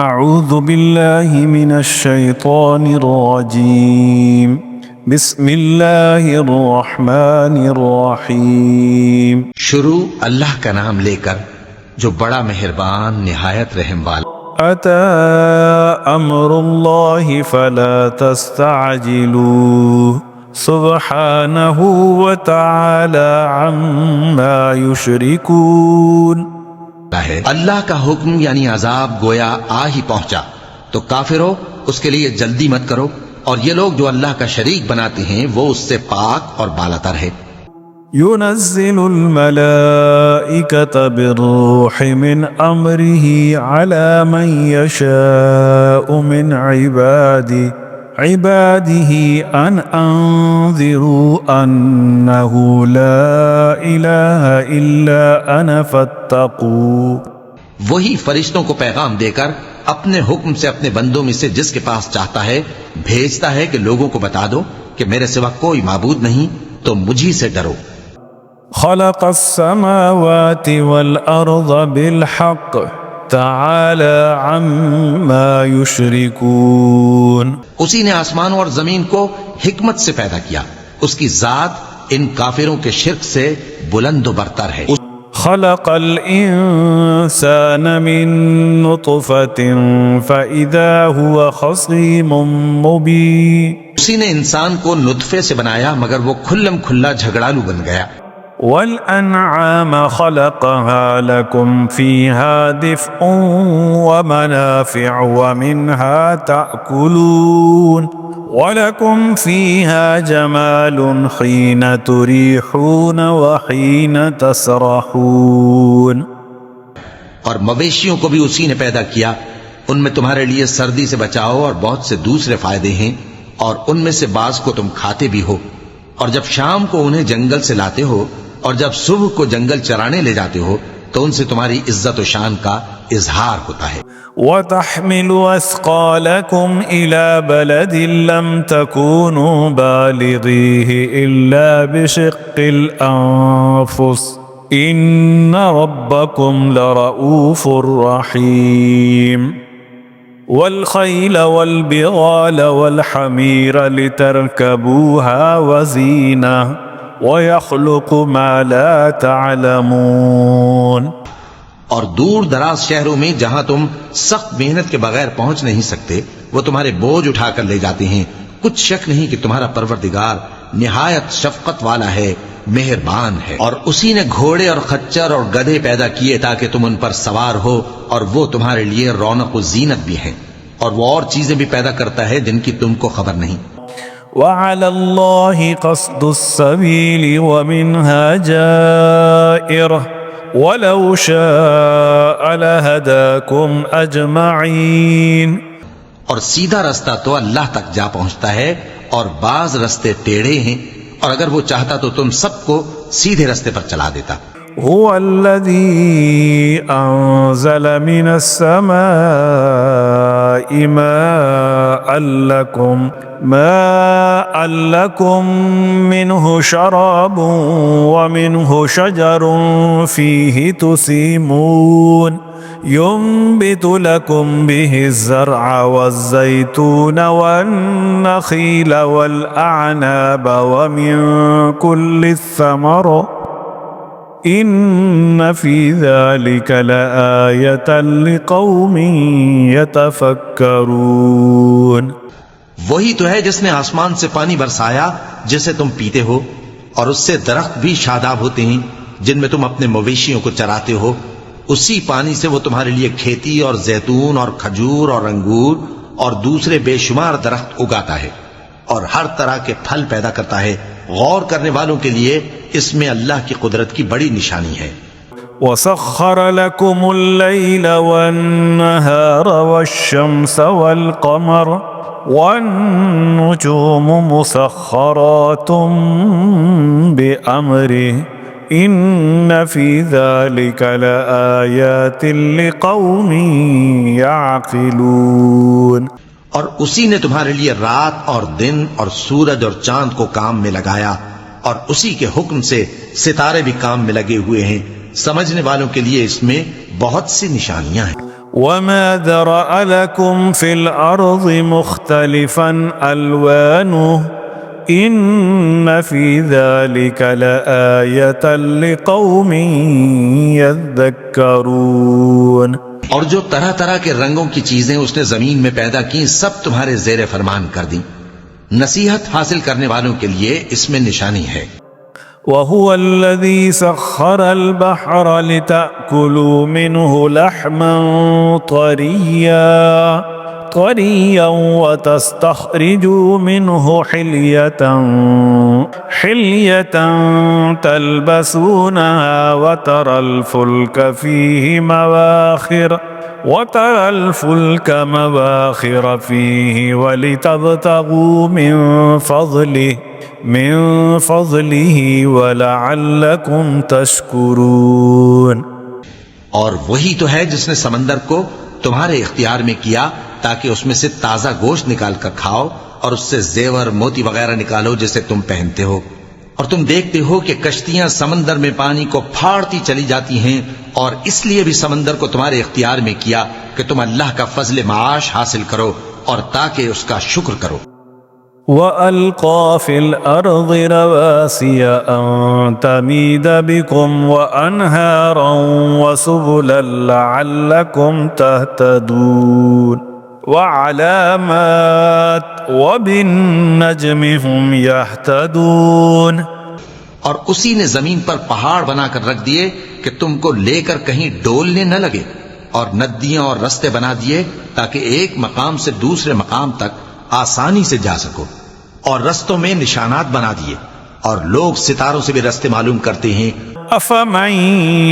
أعوذ بالله من الشيطان الرجيم بسم الله الرحمن الرحيم شروع اللہ کا نام لے کر جو بڑا مہربان نہایت رحم والا۔ أتى أمر الله فلا تستعجلوه سبحانه وتعالى عما يشركون۔ ہے اللہ کا حکم یعنی عذاب گویا آ ہی پہنچا تو کافرو اس کے لیے جلدی مت کرو، اور یہ لوگ جو اللہ کا شریک بناتے ہیں وہ اس سے پاک اور بالاتر ہے۔ ينزل الملائكة بالروح من أمره على من يشاء من عباده أن أنذروا أنه لا إله إلا أنا فاتقوا۔ وہی فرشتوں کو پیغام دے کر اپنے حکم سے اپنے بندوں میں سے جس کے پاس چاہتا ہے بھیجتا ہے کہ لوگوں کو بتا دو کہ میرے سوا کوئی معبود نہیں، تو مجھی سے ڈرو۔ خلق السماوات والأرض بالحق تعالى عما يشركون۔ اسی نے آسمانوں اور زمین کو حکمت سے پیدا کیا، اس کی ذات ان کافروں کے شرک سے بلند و برتر ہے۔ خلق الإنسان من نطفة فإذا هو خصيم مبين۔ اسی نے انسان کو نطفے سے بنایا مگر وہ کھلم کھلا جھگڑالو بن گیا۔ والأنعام خلقها لكم فيها دفء ومنافع ومنها تأكلون ولكم فيها جمال حين تريحون وحين تسرحون۔ اور مویشیوں کو بھی اسی نے پیدا کیا، ان میں تمہارے لیے سردی سے بچاؤ اور بہت سے دوسرے فائدے ہیں، اور ان میں سے بعض کو تم کھاتے بھی ہو، اور جب شام کو انہیں جنگل سے لاتے ہو اور جب صبح کو جنگل چرانے لے جاتے ہو تو ان سے تمہاری عزت و شان کا اظہار ہوتا ہے۔ وَتَحْمِلُ أَثْقَالَكُمْ إِلَى بَلَدٍ لَمْ تَكُونُوا بَالِغِيهِ إِلَّا بِشِقِّ الْأَنفُسِ إِنَّ رَبَّكُمْ لَرَءُوفٌ رَحِيمٌ۔ وَالْخَيْلَ وَالْبِغَالَ وَالْحَمِيرَ لِتَرْكَبُوهَا وَزِينَةً وَيَخْلُقُ مَا لَا تَعْلَمُونَ۔ اور دور دراز شہروں میں جہاں تم سخت محنت کے بغیر پہنچ نہیں سکتے وہ تمہارے بوجھ اٹھا کر لے جاتے ہیں، کچھ شک نہیں کہ تمہارا پروردگار نہایت شفقت والا ہے، مہربان ہے۔ اور اسی نے گھوڑے اور خچر اور گدھے پیدا کیے تاکہ تم ان پر سوار ہو، اور وہ تمہارے لیے رونق و زینت بھی ہیں، اور وہ اور چیزیں بھی پیدا کرتا ہے جن کی تم کو خبر نہیں۔ وَعَلَى اللَّهِ قَصْدُ السَّبِيلِ وَمِنْهَا جَائِرٌ وَلَوْ شَاءَ لَهَدَاكُمْ أَجْمَعِينَ۔ اور سیدھا رستہ تو اللہ تک جا پہنچتا ہے، اور بعض رستے ٹیڑھے ہیں، اور اگر وہ چاہتا تو تم سب کو سیدھے رستے پر چلا دیتا۔ هو الذي أنزل من السماء ماء لكم منه شراب ومنه شجر فيه تسيمون ينبت لكم به الزرع والزيتون والنخيل والأعناب ومن كل الثمرات إن في ذلك لآية لقوم يتفكرون۔ وہی تو ہے جس نے آسمان سے پانی برسایا جسے تم پیتے ہو، اور اس سے درخت بھی شاداب ہوتے ہیں جن میں تم اپنے مویشیوں کو چراتے ہو، اسی پانی سے وہ تمہارے لیے کھیتی اور زیتون اور کھجور اور انگور اور دوسرے بے شمار درخت اگاتا ہے، اور ہر طرح کے پھل پیدا کرتا ہے۔ غور کرنے والوں کے لیے اس میں اللہ کی قدرت کی بڑی نشانی ہے۔ وَسَخَّرَ لَكُمُ اللَّيْلَ وَالنَّهَارَ وَالشَّمْسَ وَالْقَمَرَ وَالنُّجُومُ مُسَخَّرَاتٌ بِأَمْرِهِ إِنَّ فِي ذَلِكَ لَآيَاتٍ لِقَوْمٍ يَعْقِلُونَ۔ اور اسی نے تمہارے لیے رات اور دن اور سورج اور چاند کو کام میں لگایا، اور اسی کے حکم سے ستارے بھی کام میں لگے ہوئے ہیں، سمجھنے والوں کے لیے اس میں بہت سی نشانیاں ہیں۔ وما ذرأ لكم في الأرض مختلفا ألوانه إن في ذلك لآية لقوم يذكرون. اور جو طرح طرح کے رنگوں کی چیزیں اس نے زمین میں پیدا کی سب تمہارے زیر فرمان کر دیں. نصیحت حاصل کرنے والوں کے لیے اس میں نشانی ہے. وهو الذي سخر البحر لتأكلوا منه لحما طريا وتستخرجوا منه حلية تلبسونها وترى الفلك مواخر فيه ولتبتغوا من فضله ولعلكم تشكرون. اور وہی تو ہے جس نے سمندر کو تمہارے اختیار میں کیا تاکہ اس میں سے تازہ گوشت نکال کر کھاؤ اور اس سے زیور موتی وغیرہ نکالو جسے تم پہنتے ہو. اور تم دیکھتے ہو کہ کشتیاں سمندر میں پانی کو پھاڑتی چلی جاتی ہیں، اور اس لیے بھی سمندر کو تمہارے اختیار میں کیا کہ تم اللہ کا فضل معاش حاصل کرو اور تاکہ اس کا شکر کرو. وَأَلْقَى فِي الْأَرْضِ رَوَاسِيَ أَن تَمِيدَ بِكُمْ وَأَنْهَارًا وَسُبُلًا لَعَلَّكُمْ تَهْتَدُونَ وَعَلَامَاتٍ وَبِالنَّجْمِ هُمْ يَهْتَدُونَ. اور اسی نے زمین پر پہاڑ بنا کر رکھ دیے کہ تم کو لے کر کہیں ڈولنے نہ لگے، اور ندیاں اور رستے بنا دیے تاکہ ایک مقام سے دوسرے مقام تک آسانی سے جا سکو، اور رستوں میں نشانات بنا دیے، اور لوگ ستاروں سے بھی رستے معلوم کرتے ہیں. أَفَمَن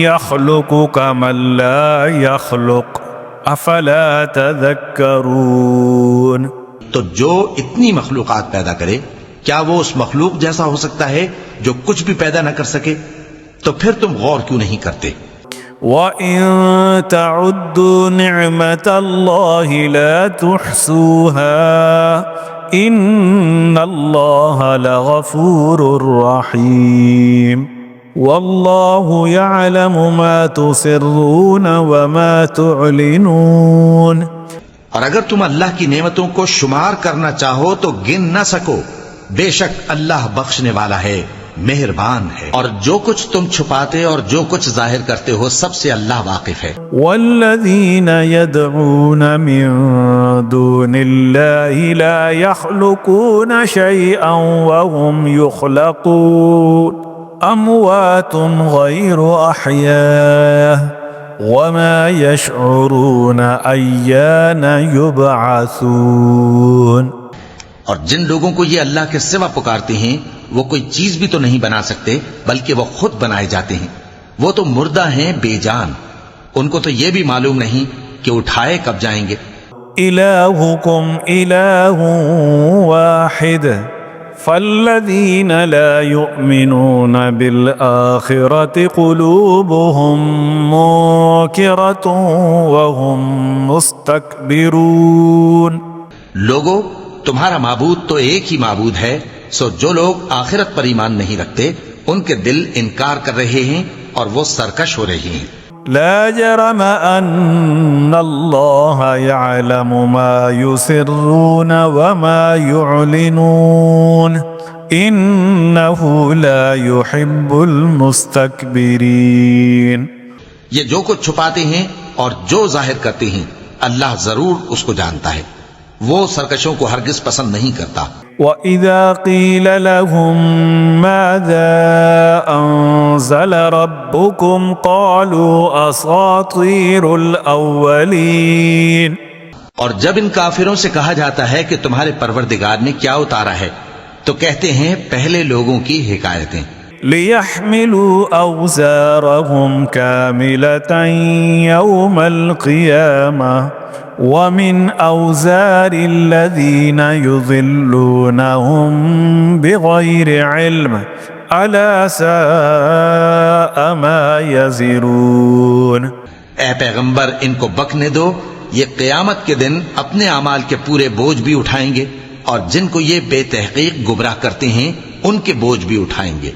يَخْلُقُ كَمَن لَّا يَخْلُقُ أَفَلَا تَذَكَّرُونَ. تو جو اتنی مخلوقات پیدا کرے کیا وہ اس مخلوق جیسا ہو سکتا ہے جو کچھ بھی پیدا نہ کر سکے؟ تو پھر تم غور کیوں نہیں کرتے؟ وَإِن تَعُدُّوا نِعْمَةَ اللَّهِ لَا تُحْصُوهَا إِنَّ اللَّهَ لَغَفُورٌ رَّحِيمٌ. وَاللَّهُ يَعْلَمُ مَا تُسِرُّونَ وَمَا تُعْلِنُونَ. اور اگر تم اللہ کی نعمتوں کو شمار کرنا چاہو تو گن نہ سکو، بے شک اللہ بخشنے والا ہے، مہربان ہے. اور جو کچھ تم چھپاتے اور جو کچھ ظاہر کرتے ہو سب سے اللہ واقف ہے. والذین يدعون من دون اللہ لا يخلقون شيئا وهم يخلقون اموات غیر احیاء وما يشعرون ایان یبعثون. اور جن لوگوں کو یہ اللہ کے سوا پکارتے ہیں وہ کوئی چیز بھی تو نہیں بنا سکتے بلکہ وہ خود بنائے جاتے ہیں. وہ تو مردہ ہیں بے جان، ان کو تو یہ بھی معلوم نہیں کہ اٹھائے کب جائیں گے. الہکم الہ واحد فالذین لا یؤمنون بالآخرة قلوبهم منکرة وهم مستکبرون. لوگوں تمہارا معبود تو ایک ہی معبود ہے، سو جو لوگ آخرت پر ایمان نہیں رکھتے ان کے دل انکار کر رہے ہیں اور وہ سرکش ہو رہے ہیں. لا جرم ان اللہ يعلم ما يسرون وما يعلنون انه لا يحب المستكبرین. یہ جو کچھ چھپاتے ہیں اور جو ظاہر کرتے ہیں اللہ ضرور اس کو جانتا ہے، وہ سرکشوں کو ہرگز پسند نہیں کرتا. وَإِذَا قِيلَ لَهُم مَاذَا أَنزَلَ رَبُّكُمْ قَالُوا أَسَاطِيرُ الْأَوَّلِينَ. اور جب ان کافروں سے کہا جاتا ہے کہ تمہارے پروردگار نے کیا اتارا ہے تو کہتے ہیں پہلے لوگوں کی حکایتیں. لِيَحْمِلُوا أَوْزَارَهُمْ كَامِلَةً يَوْمَ الْقِيَامَةِ وَمِنْ أَوْزَارِ الَّذِينَ يُضِلُّونَهُمْ بِغَيْرِ عِلْمٍ أَلَا سَاءَ مَا يَزِرُونَ. اے پیغمبر ان کو بکنے دو، یہ قیامت کے دن اپنے اعمال کے پورے بوجھ بھی اٹھائیں گے، اور جن کو یہ بے تحقیق گمراہ کرتے ہیں ان کے بوجھ بھی اٹھائیں گے.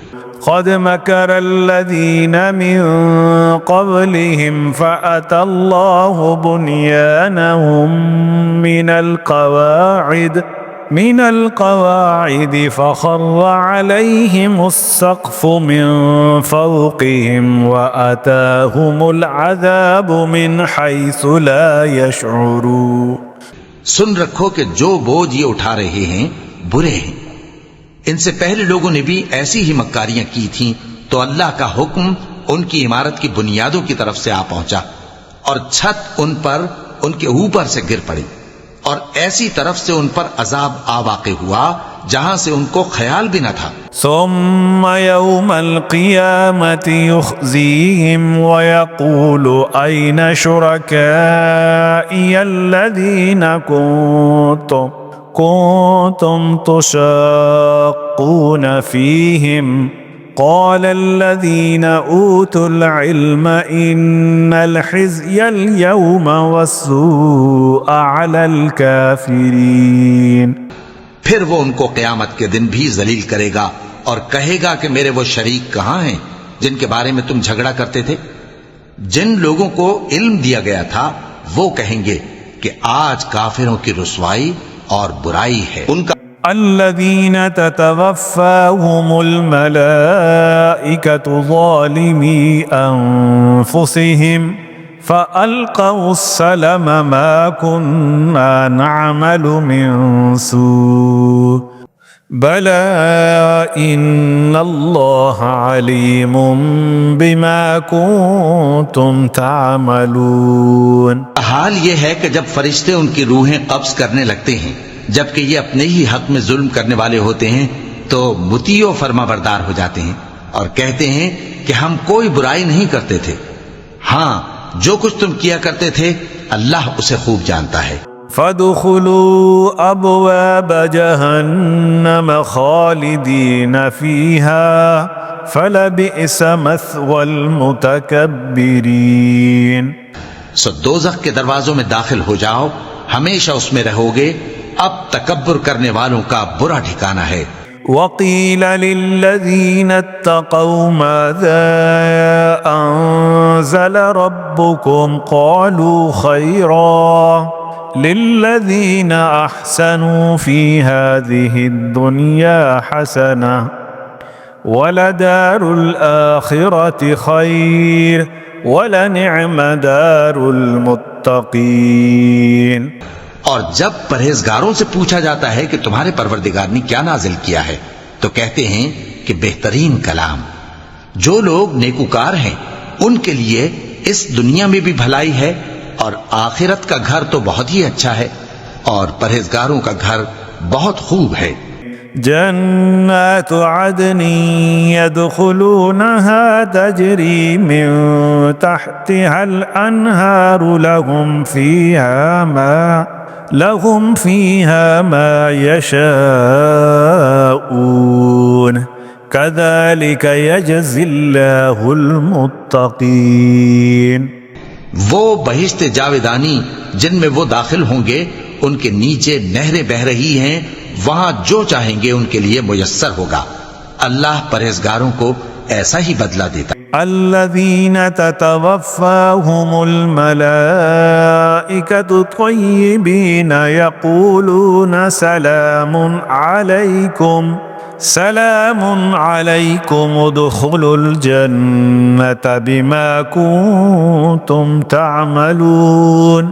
قد مكر الذين من قبلهم فأتى الله بنيانهم من القواعد فخر عليهم السقف من فوقهم وأتاهم العذاب من حيث لا يشعرون. سن رکھو کہ جو بوجھ یہ اٹھا رہے ہیں برے ہیں. ان سے پہلے لوگوں نے بھی ایسی ہی مکاریاں کی تھیں تو اللہ کا حکم ان کی عمارت کی بنیادوں کی طرف سے آ پہنچا اور چھت ان پر ان کے اوپر سے گر پڑی اور ایسی طرف سے ان پر عذاب آ واقع ہوا جہاں سے ان کو خیال بھی نہ تھا. ثم يوم القيامة يخزيهم ويقول أين شركائي الذين كنتم تشاقون فيهم قال الذين أوتوا العلم إن الخزي اليوم والسوء على الكافرين. پھر وہ ان کو قیامت کے دن بھی ذلیل کرے گا اور کہے گا کہ میرے وہ شریک کہاں ہیں جن کے بارے میں تم جھگڑا کرتے تھے. جن لوگوں کو علم دیا گیا تھا وہ کہیں گے کہ آج کافروں کی رسوائی اور برائی ہے. ان کا الذين تتوفاهم الملائكة ظالمي أنفسهم فألقوا السلم ما كنا نعمل من سوء بلى إن الله عليم بما كنتم تعملون. حال یہ ہے کہ جب فرشتے ان کی روحیں قبض کرنے لگتے ہیں جبکہ یہ اپنے ہی حق میں ظلم کرنے والے ہوتے ہیں تو مطیع و فرما بردار ہو جاتے ہیں اور کہتے ہیں کہ ہم کوئی برائی نہیں کرتے تھے. ہاں جو کچھ تم کیا کرتے تھے اللہ اسے خوب جانتا ہے. فادخلوا أبواب جهنم خالدين فيها فلبئس مثوى المتكبرين. سو دوزخ کے دروازوں میں داخل ہو جاؤ ہمیشہ اس میں رہو گے اب تکبر کرنے والوں کا برا ٹھکانہ ہے. وقيل للذين اتقوا ماذا أنزل ربكم قالوا خيرا للذين أحسنوا في هذه الدنيا حسنة ولدار الآخرة خير ولنعم دار المتقين. اور جب پرہیزگاروں سے پوچھا جاتا ہے کہ تمہارے پروردگار نے کیا نازل کیا ہے تو کہتے ہیں کہ بہترین کلام. جو لوگ نیکوکار ہیں ان کے لیے اس دنیا میں بھی بھلائی ہے اور آخرت کا گھر تو بہت ہی اچھا ہے اور پرہیزگاروں کا گھر بہت خوب ہے. جنات عدن يدخلونها تجري من تحتها الأنهار لهم فيها ما يشاءون كذلك يجزي الله المتقين. وہ بہشت جاویدانی جن میں وہ داخل ہوں گے ان کے نیچے نہریں بہ رہی ہیں وہاں جو چاہیں گے ان کے لیے میسر ہوگا. اللہ پرہیزگاروں کو ایسا ہی بدلہ دیتا. الذين تتوفاهم الملائكة طيبين يقولون سلام عليكم ادخلوا الجنة بما كنتم تعملون.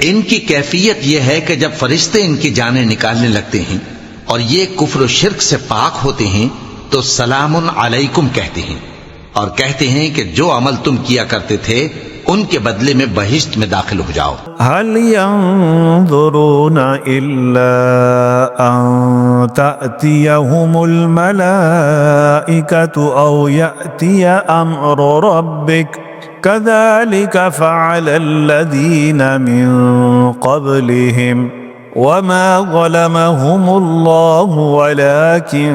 ان کی کیفیت یہ ہے کہ جب فرشتے ان کی جانیں نکالنے لگتے ہیں اور یہ کفر و شرک سے پاک ہوتے ہیں تو سلام علیکم کہتے ہیں اور کہتے ہیں کہ جو عمل تم کیا کرتے تھے ان کے بدلے میں بہشت میں داخل ہو جاؤ. هل ينظرون إلا أن تأتيهم الملائكة أو يأتي أمر ربك كذلك فعل الذين من قبلهم وما ظلمهم الله ولكن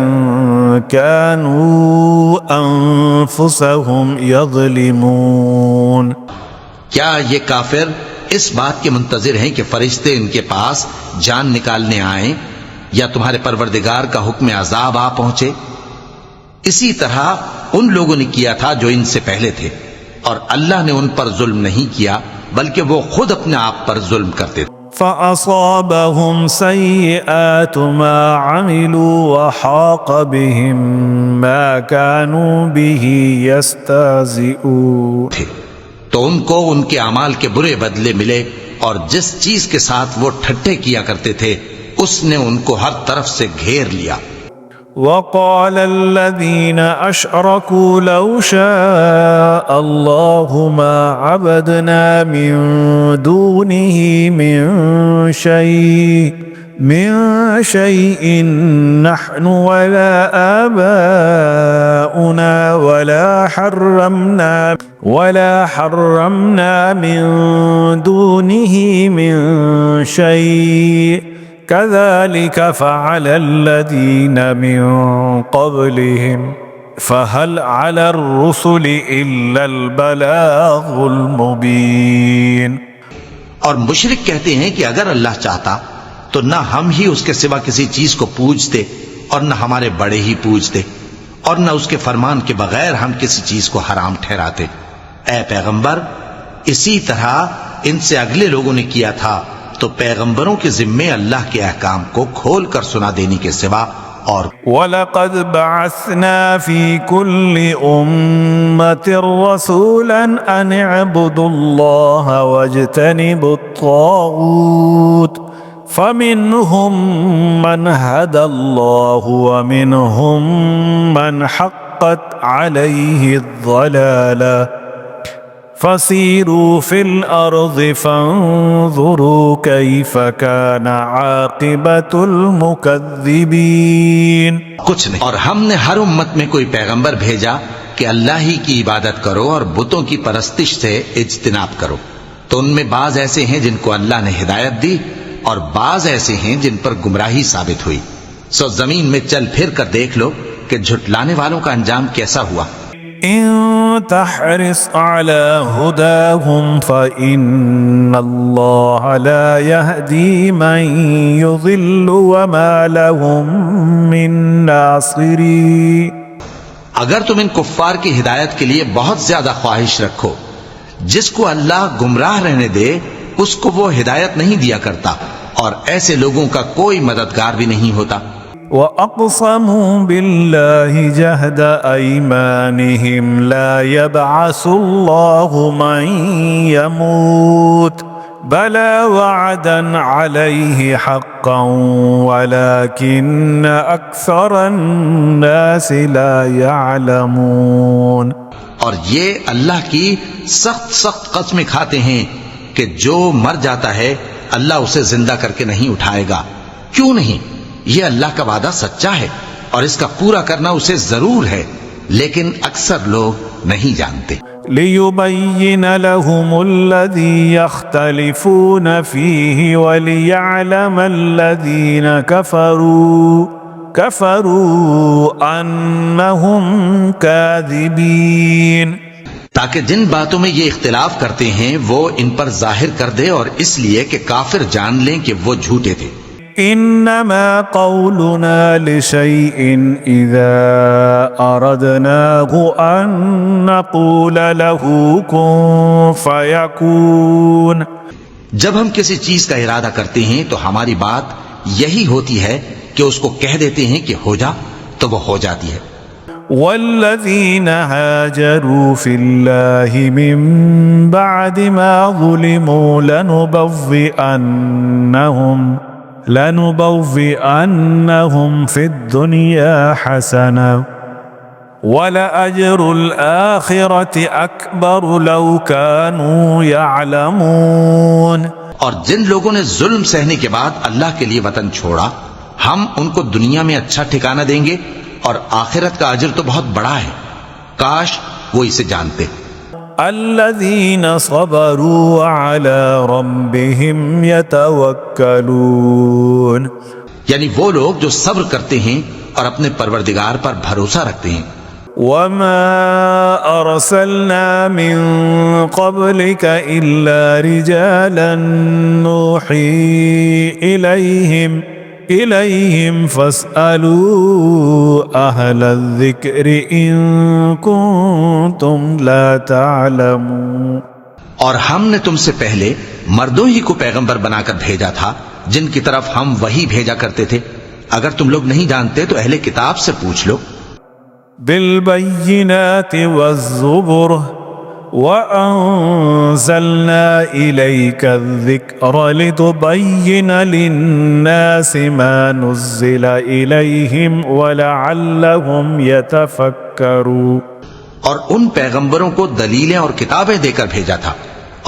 كانوا أنفسهم يظلمون. کیا یہ کافر اس بات کے منتظر ہیں کہ فرشتے ان کے پاس جان نکالنے آئیں یا تمہارے پروردگار کا حکم عذاب آ پہنچے؟ اسی طرح ان لوگوں نے کیا تھا جو ان سے پہلے تھے، اور اللہ نے ان پر ظلم نہیں کیا بلکہ وہ خود اپنے آپ پر ظلم کرتے تھے۔ فأصابهم سيئات ما عملوا وحاق بهم ما كانوا به يستهزئون، تو ان کو ان کے اعمال کے برے بدلے ملے، اور جس چیز کے ساتھ وہ ٹھٹھے کیا کرتے تھے اس نے ان کو ہر طرف سے گھیر لیا۔ وقال الذين أشركوا لو شاء الله ما عبدنا من دونه من شيء نحن ولا آباؤنا ولا حرمنا من دونه من شيء كذلك فعل الذين من قبلهم فهل على الرسل إلا البلاغ المبين۔ اور مشرک کہتے ہیں کہ اگر اللہ چاہتا تو نہ ہم ہی اس کے سوا کسی چیز کو پوجتے اور نہ ہمارے بڑے ہی پوجتے، اور نہ اس کے فرمان کے بغیر ہم کسی چیز کو حرام ٹھہراتے۔ اے پیغمبر، اسی طرح ان سے اگلے لوگوں نے کیا تھا، تو پیغمبروں کے ذمے اللہ کے احکام کو کھول کر سنا دینے کے سوا اور وَلَقَدْ بَعَثْنَا فِي كُلِّ أُمَّةٍ رَسُولًا أَنِ اعْبُدُوا اللَّهَ وَاجْتَنِبُوا الطَّاغُوتَ فَمِنْهُمْ مَنْ هَدَى اللَّهُ وَمِنْهُمْ مَنْ حَقَّتْ عَلَيْهِ الضَّلَالَةُ فَسِيرُوا فِي الْأَرْضِ فَانظُرُوا كَيْفَ كَانَ عَاقِبَةُ الْمُكَذِّبِينَ۔ کچھ نہیں، اور ہم نے ہر امت میں کوئی پیغمبر بھیجا کہ اللہ ہی کی عبادت کرو اور بتوں کی پرستش سے اجتناب کرو، تو ان میں بعض ایسے ہیں جن کو اللہ نے ہدایت دی اور بعض ایسے ہیں جن پر گمراہی ثابت ہوئی۔ سو زمین میں چل پھر کر دیکھ لو کہ جھٹلانے والوں کا انجام کیسا ہوا۔ إن تحرص على هداهم فإن الله لا يهدي من يضل وما لهم من ناصرين۔ اگر تم ان کفار کی ہدایت کے لیے بہت زیادہ خواہش رکھو، جس کو اللہ گمراہ رہنے دے اس کو وہ ہدایت نہیں دیا کرتا، اور ایسے لوگوں کا کوئی مددگار بھی نہیں ہوتا۔ وَأَقْسَمُوا بِاللَّهِ جَهْدَ أَيْمَانِهِمْ لَا يَبْعَثُ اللَّهُ مَن يَمُوتُ بَلَى وَعْدًا عَلَيْهِ حَقًّا وَلَكِنَّ أَكْثَرَ النَّاسِ لَا يَعْلَمُونَ۔ اور یہ اللہ کی سخت قسمیں کھاتے ہیں کہ جو مر جاتا ہے اللہ اسے زندہ کر کے نہیں اٹھائے گا۔ کیوں نہیں؟ یہ اللہ کا وعدہ سچا ہے اور اس کا پورا کرنا اسے ضرور ہے، لیکن اکثر لوگ نہیں جانتے۔ لِيُبَيِّنَ لَهُمُ الَّذِي يَخْتَلِفُونَ فِيهِ وَلِيَعْلَمَ الَّذِينَ كَفَرُوا أَنَّهُمْ كَاذِبِينَ، تاکہ جن باتوں میں یہ اختلاف کرتے ہیں وہ ان پر ظاہر کر دے، اور اس لیے کہ کافر جان لیں کہ وہ جھوٹے تھے۔ انما قولنا لشيء اذا اردناه ان نقول له كن فيكون، جب ہم کسی چیز کا ارادہ کرتے ہیں تو ہماری بات یہی ہوتی ہے کہ اس کو کہہ دیتے ہیں کہ ہو جا، تو وہ ہو جاتی ہے۔ والذين هاجروا في الله من بعد ما ظلموا لنبوئنهم في الدنيا حسنة ولأجر الآخرة أكبر لو كانوا يعلمون۔ اور جن لوگوں نے ظلم سہنے کے بعد اللہ کے لیے وطن چھوڑا، ہم ان کو دنیا میں اچھا ٹھکانہ دیں گے، اور آخرت کا اجر تو بہت بڑا ہے، کاش وہ اسے جانتے۔ الذين صبروا على ربهم يتوكلون، یعنی وہ لوگ جو صبر کرتے ہیں اور اپنے پروردگار پر بھروسہ رکھتے ہیں۔ وما أرسلنا من قبلك إلا رجالا نوحي إليهم فاسألوا أهل الذكر إن كنتم لا تعلمون. اور ہم نے تم سے پہلے مردوں ہی کو پیغمبر بنا کر بھیجا تھا جن کی طرف ہم وحی بھیجا کرتے تھے. اگر تم لوگ نہیں جانتے تو اہل کتاب سے پوچھ لو. بالبينات والزبر وأنزلنا إليك الذكر لتبين للناس ما نزل إليهم ولعلهم يتفكرون. اور ان پیغمبروں کو دلیلیں اور کتابیں دے کر بھیجا تھا،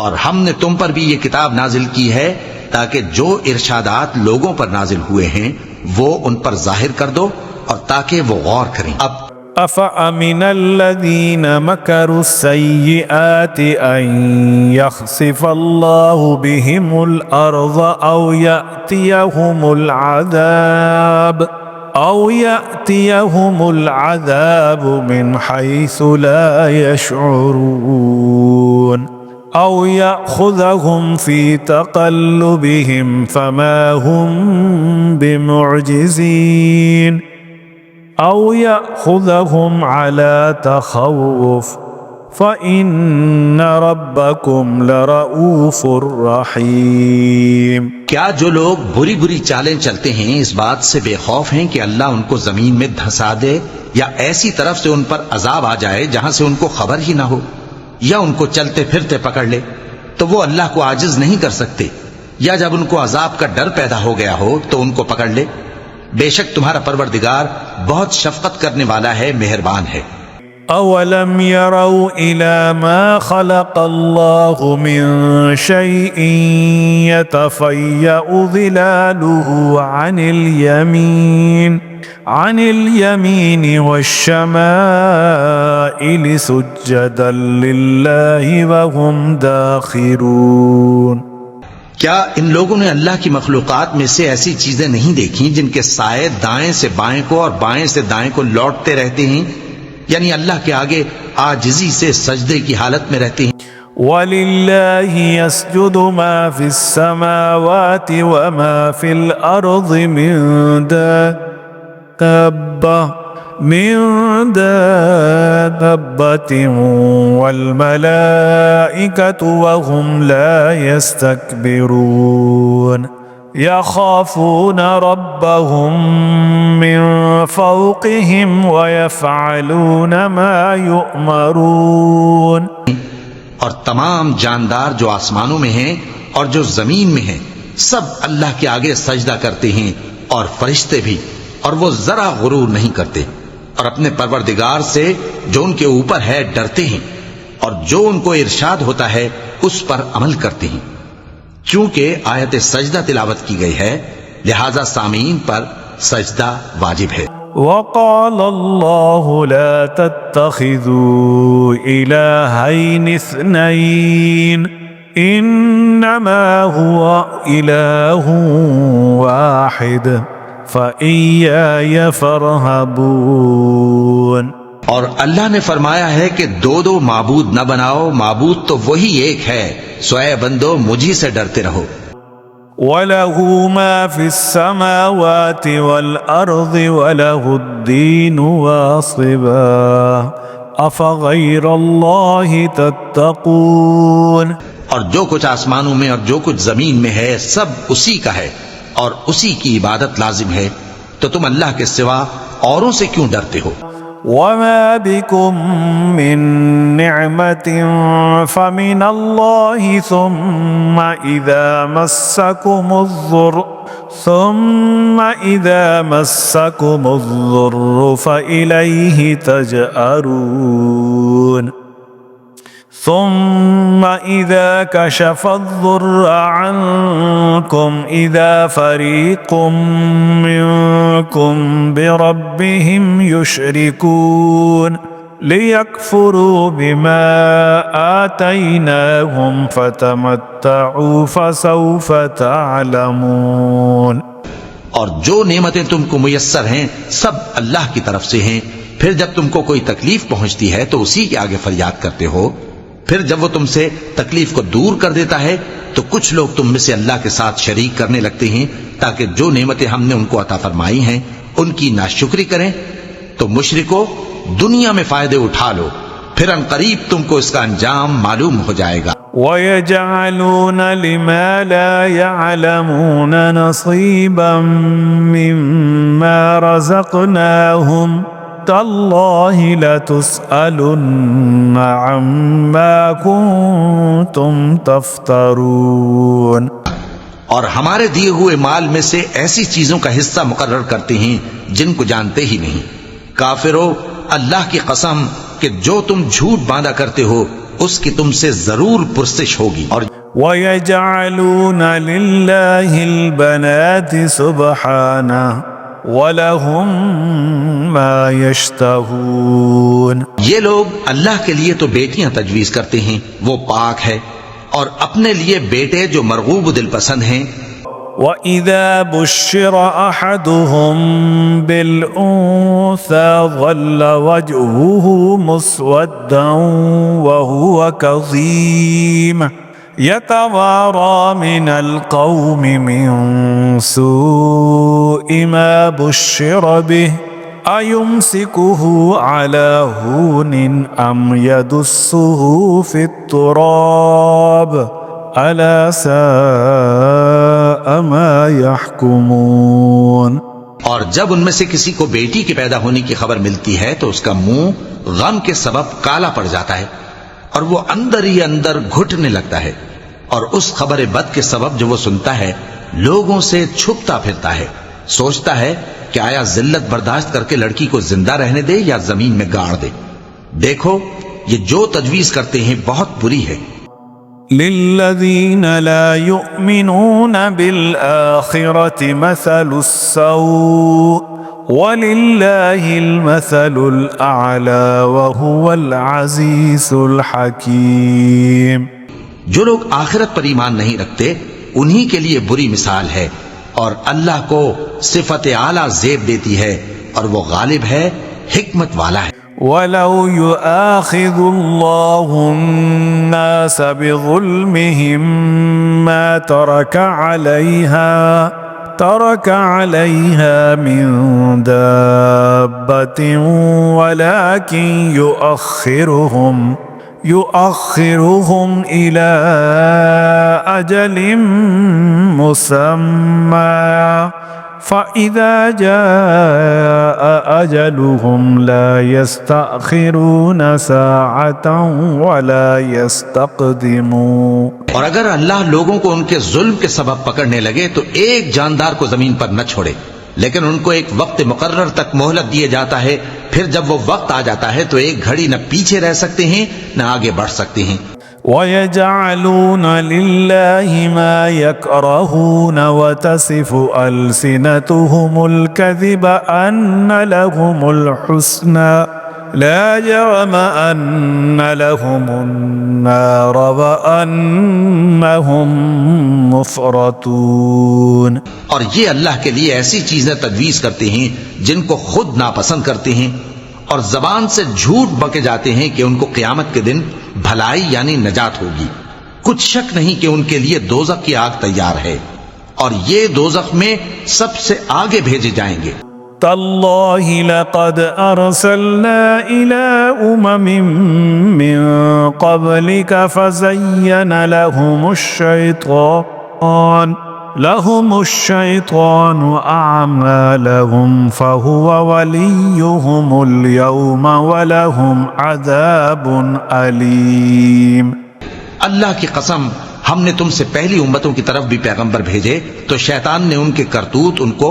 اور ہم نے تم پر بھی یہ کتاب نازل کی ہے تاکہ جو ارشادات لوگوں پر نازل ہوئے ہیں وہ ان پر ظاہر کر دو اور تاکہ وہ غور کریں. اب أفأمن الذين مكروا السيئات أن يخسف الله بهم الأرض أو يأتيهم العذاب من حيث لا يشعرون أو يأخذهم في تقلبهم فما هم بمعجزين أو يأخذهم على تخوف فإن ربكم لرؤوف رحيم. کیا جو لوگ بری بری چالیں چلتے ہیں اس بات سے بے خوف ہیں کہ اللہ ان کو زمین میں دھسا دے یا ایسی طرف سے ان پر عذاب آ جائے جہاں سے ان کو خبر ہی نہ ہو، یا ان کو چلتے پھرتے پکڑ لے تو وہ اللہ کو عاجز نہیں کر سکتے، یا جب ان کو عذاب کا ڈر پیدا ہو گیا ہو تو ان کو پکڑ لے. بے شک تمہارا پروردگار بہت شفقت کرنے والا ہے، مہربان ہے. أولم يروا إلى ما خلق الله من شيء يتفيأ ظلاله عن اليمين والشمائل سجدا لله وهم داخرون. کیا ان لوگوں نے اللہ کی مخلوقات میں سے ایسی چیزیں نہیں دیکھی جن کے سائے دائیں سے بائیں کو اور بائیں سے دائیں کو لوٹتے رہتے ہیں، یعنی اللہ کے آگے عاجزی سے سجدے کی حالت میں رہتے ہیں. وَلِلَّهِ يَسْجُدُ مَا فِي السَّمَاوَاتِ وَمَا فِي الْأَرْضِ مِن دَابَّةٍ وَالْمَلَائِكَةُ وَهُمْ لَا يَسْتَكْبِرُونَ يَخَافُونَ رَبَّهُم مِّن فَوْقِهِمْ وَيَفْعَلُونَ مَا يُؤْمَرُونَ. اور تمام جاندار جو آسمانوں میں ہیں اور جو زمین میں ہیں سب اللہ کے آگے سجدہ کرتے ہیں، اور فرشتے بھی، اور وہ ذرا غرور نہیں کرتے، اور اپنے پروردگار سے جو ان کے اوپر ہے ڈرتے ہیں، اور جو ان کو ارشاد ہوتا ہے اس پر عمل کرتے ہیں. چونکہ آیت سجدہ تلاوت کی گئی ہے لہذا سامعین پر سجدہ واجب ہے. وقال الله لا تتخذوا إلهين اثنين إنما هو إله واحد فإياي فارهبون. اور اللہ نے فرمایا ہے کہ دو دو معبود نہ بناؤ، معبود تو وہی ایک ہے، سو اے بندو مجھی سے ڈرتے رہو. وَلَهُ مَا فِي السَّمَاوَاتِ وَالْأَرْضِ وَلَهُ الدِّينُ وَاصِبًا أَفَغَيْرَ اللَّهِ تَتَّقُونَ. اور جو کچھ آسمانوں میں اور جو کچھ زمین میں ہے سب اسی کا ہے اور اسی کی عبادت لازم ہے، تو تم اللہ کے سوا اوروں سے کیوں ڈرتے ہو؟ وَمَا بِكُم مِّن نِّعْمَةٍ فَمِنَ اللَّهِ ثُمَّ إِذَا مَسَّكُمُ الضُّرُّ فَإِلَيْهِ تَجْأَرُونَ. ثم إذا كشف الضر عنكم إذا فريق منكم بربهم يشركون ليكفروا بما آتيناهم فتمتعوا فسوف تعلمون. اور جو نعمتیں تم کو میسر ہیں سب اللہ کی طرف سے ہیں، پھر جب تم کو کوئی تکلیف پہنچتی ہے تو اسی کے آگے فریاد کرتے ہو، پھر جب وہ تم سے تکلیف کو دور کر دیتا ہے تو کچھ لوگ تم میں سے اللہ کے ساتھ شریک کرنے لگتے ہیں تاکہ جو نعمتیں ہم نے ان کو عطا فرمائی ہیں ان کی ناشکری کریں. تو مشرکو دنیا میں فائدے اٹھا لو، پھر ان قریب تم کو اس کا انجام معلوم ہو جائے گا. وَيَجْعَلُونَ لِمَا لَا يَعْلَمُونَ نَصِيبًا مِّمَّا رَزَقْنَاهُمْ تَاللَّهِ لَتُسْأَلُنَّ عَمَّا كُنتُمْ تَفْتَرُونَ. اور ہمارے دیے ہوئے مال میں سے ایسی چیزوں کا حصہ مقرر کرتے ہیں جن کو جانتے ہی نہیں. کافرو اللہ کی قسم کہ جو تم جھوٹ باندھا کرتے ہو اس کی تم سے ضرور پرسش ہوگی. اور وَيَجْعَلُونَ لِلَّهِ الْبَنَاتِ سُبْحَانَهُ وَلَهُم مَّا يَشْتَهُونَ. یہ لوگ اللہ کے لیے تو بیٹیاں تجویز کرتے ہیں، وہ پاک ہے، اور اپنے لیے بیٹے جو مرغوب دل پسند ہیں. وَإِذَا بُشِّرَ أَحَدُهُم بِالْأُنثَىٰ ظَلَّ وَجْهُهُ مُسْوَدًّا وَهُوَ كَظِيمٌ يَتَوَارَىٰ مِنَ الْقَوْمِ مِن سُوءِ مَا بُشِّرَ بِهِ أَيُمْسِكُهُ عَلَىٰ هُونٍ أَمْ يَدُسُّهُ فِي التُّرَابِ أَلَا سَاءَ مَا يَحْكُمُونَ. اور جب ان میں سے کسی کو بیٹی کے پیدا ہونے کی خبر ملتی ہے تو اس کا منہ غم کے سبب کالا پڑ جاتا ہے اور وہ اندر ہی اندر گھٹنے لگتا ہے، اور اس خبر بد کے سبب جو وہ سنتا ہے لوگوں سے چھپتا پھرتا ہے، سوچتا ہے کہ آیا ذلت برداشت کر کے لڑکی کو زندہ رہنے دے یا زمین میں گاڑ دے. دیکھو یہ جو تجویز کرتے ہیں بہت بری ہے. لِلَّذِينَ لَا يُؤْمِنُونَ بِالْآخِرَةِ مَثَلُ السَّوْءِ وَلِلَّهِ الْمَثَلُ الْأَعْلَى وَهُوَ الْعَزِيزُ الْحَكِيمُ. جو لوگ آخرت پر ایمان نہیں رکھتے انہی کے لیے بری مثال ہے، اور اللہ کو صفت اعلیٰ زیب دیتی ہے اور وہ غالب ہے، حکمت والا ہے. وَلَوْ يُؤَاخِذُ اللَّهُ النَّاسَ بِظُلْمِهِمْ مَا تَرَكَ عَلَيْهَا مِن دَابَّةٍ وَلَكِن يُؤَخِّرُهُمْ إِلَى أَجَلٍ مُّسَمًّى فَإِذَا جَاءَ أَجَلُهُمْ لَا يَسْتَأْخِرُونَ سَاعَةً وَلَا يَسْتَقْدِمُونَ. اور اگر اللہ لوگوں کو ان کے ظلم کے سبب پکڑنے لگے تو ایک جاندار کو زمین پر نہ چھوڑے، لیکن ان کو ایک وقت مقرر تک مہلت دیے جاتا ہے. پھر جب وہ وقت آ جاتا ہے تو ایک گھڑی نہ پیچھے رہ سکتے ہیں نہ آگے بڑھ سکتے ہیں. وَيَجْعَلُونَ لِلَّهِ مَا يَكْرَهُونَ وَتَصِفُ أَلْسِنَتُهُمُ الْكَذِبَ أَنَّ لَهُمُ الْحُسْنَىٰ لَا جَرَمَ أَنَّ لَهُمُ النَّارَ وَأَنَّهُمْ مُفْرَطُونَ. اور یہ اللہ کے لیے ایسی چیزیں تجویز کرتے ہیں جن کو خود ناپسند کرتے ہیں، اور زبان سے جھوٹ بکے جاتے ہیں کہ ان کو قیامت کے دن بھلائی یعنی نجات ہوگی. کچھ شک نہیں کہ ان کے لیے دوزخ کی آگ تیار ہے، اور یہ دوزخ میں سب سے آگے بھیجے جائیں گے. تَاللَّهِ لَقَدْ أَرْسَلْنَا إِلَىٰ أُمَمٍ مِّن قَبْلِكَ فَزَيَّنَ لَهُمُ الشَّيْطَانُ أَعْمَالَهُمْ فَهُوَ وَلِيُّهُمُ الْيَوْمَ وَلَهُمْ عَذَابٌ أَلِيمٌ. اللہ کی قسم ہم نے تم سے پہلی امتوں کی طرف بھی پیغمبر بھیجے تو شیطان نے ان کے کرتوت ان کو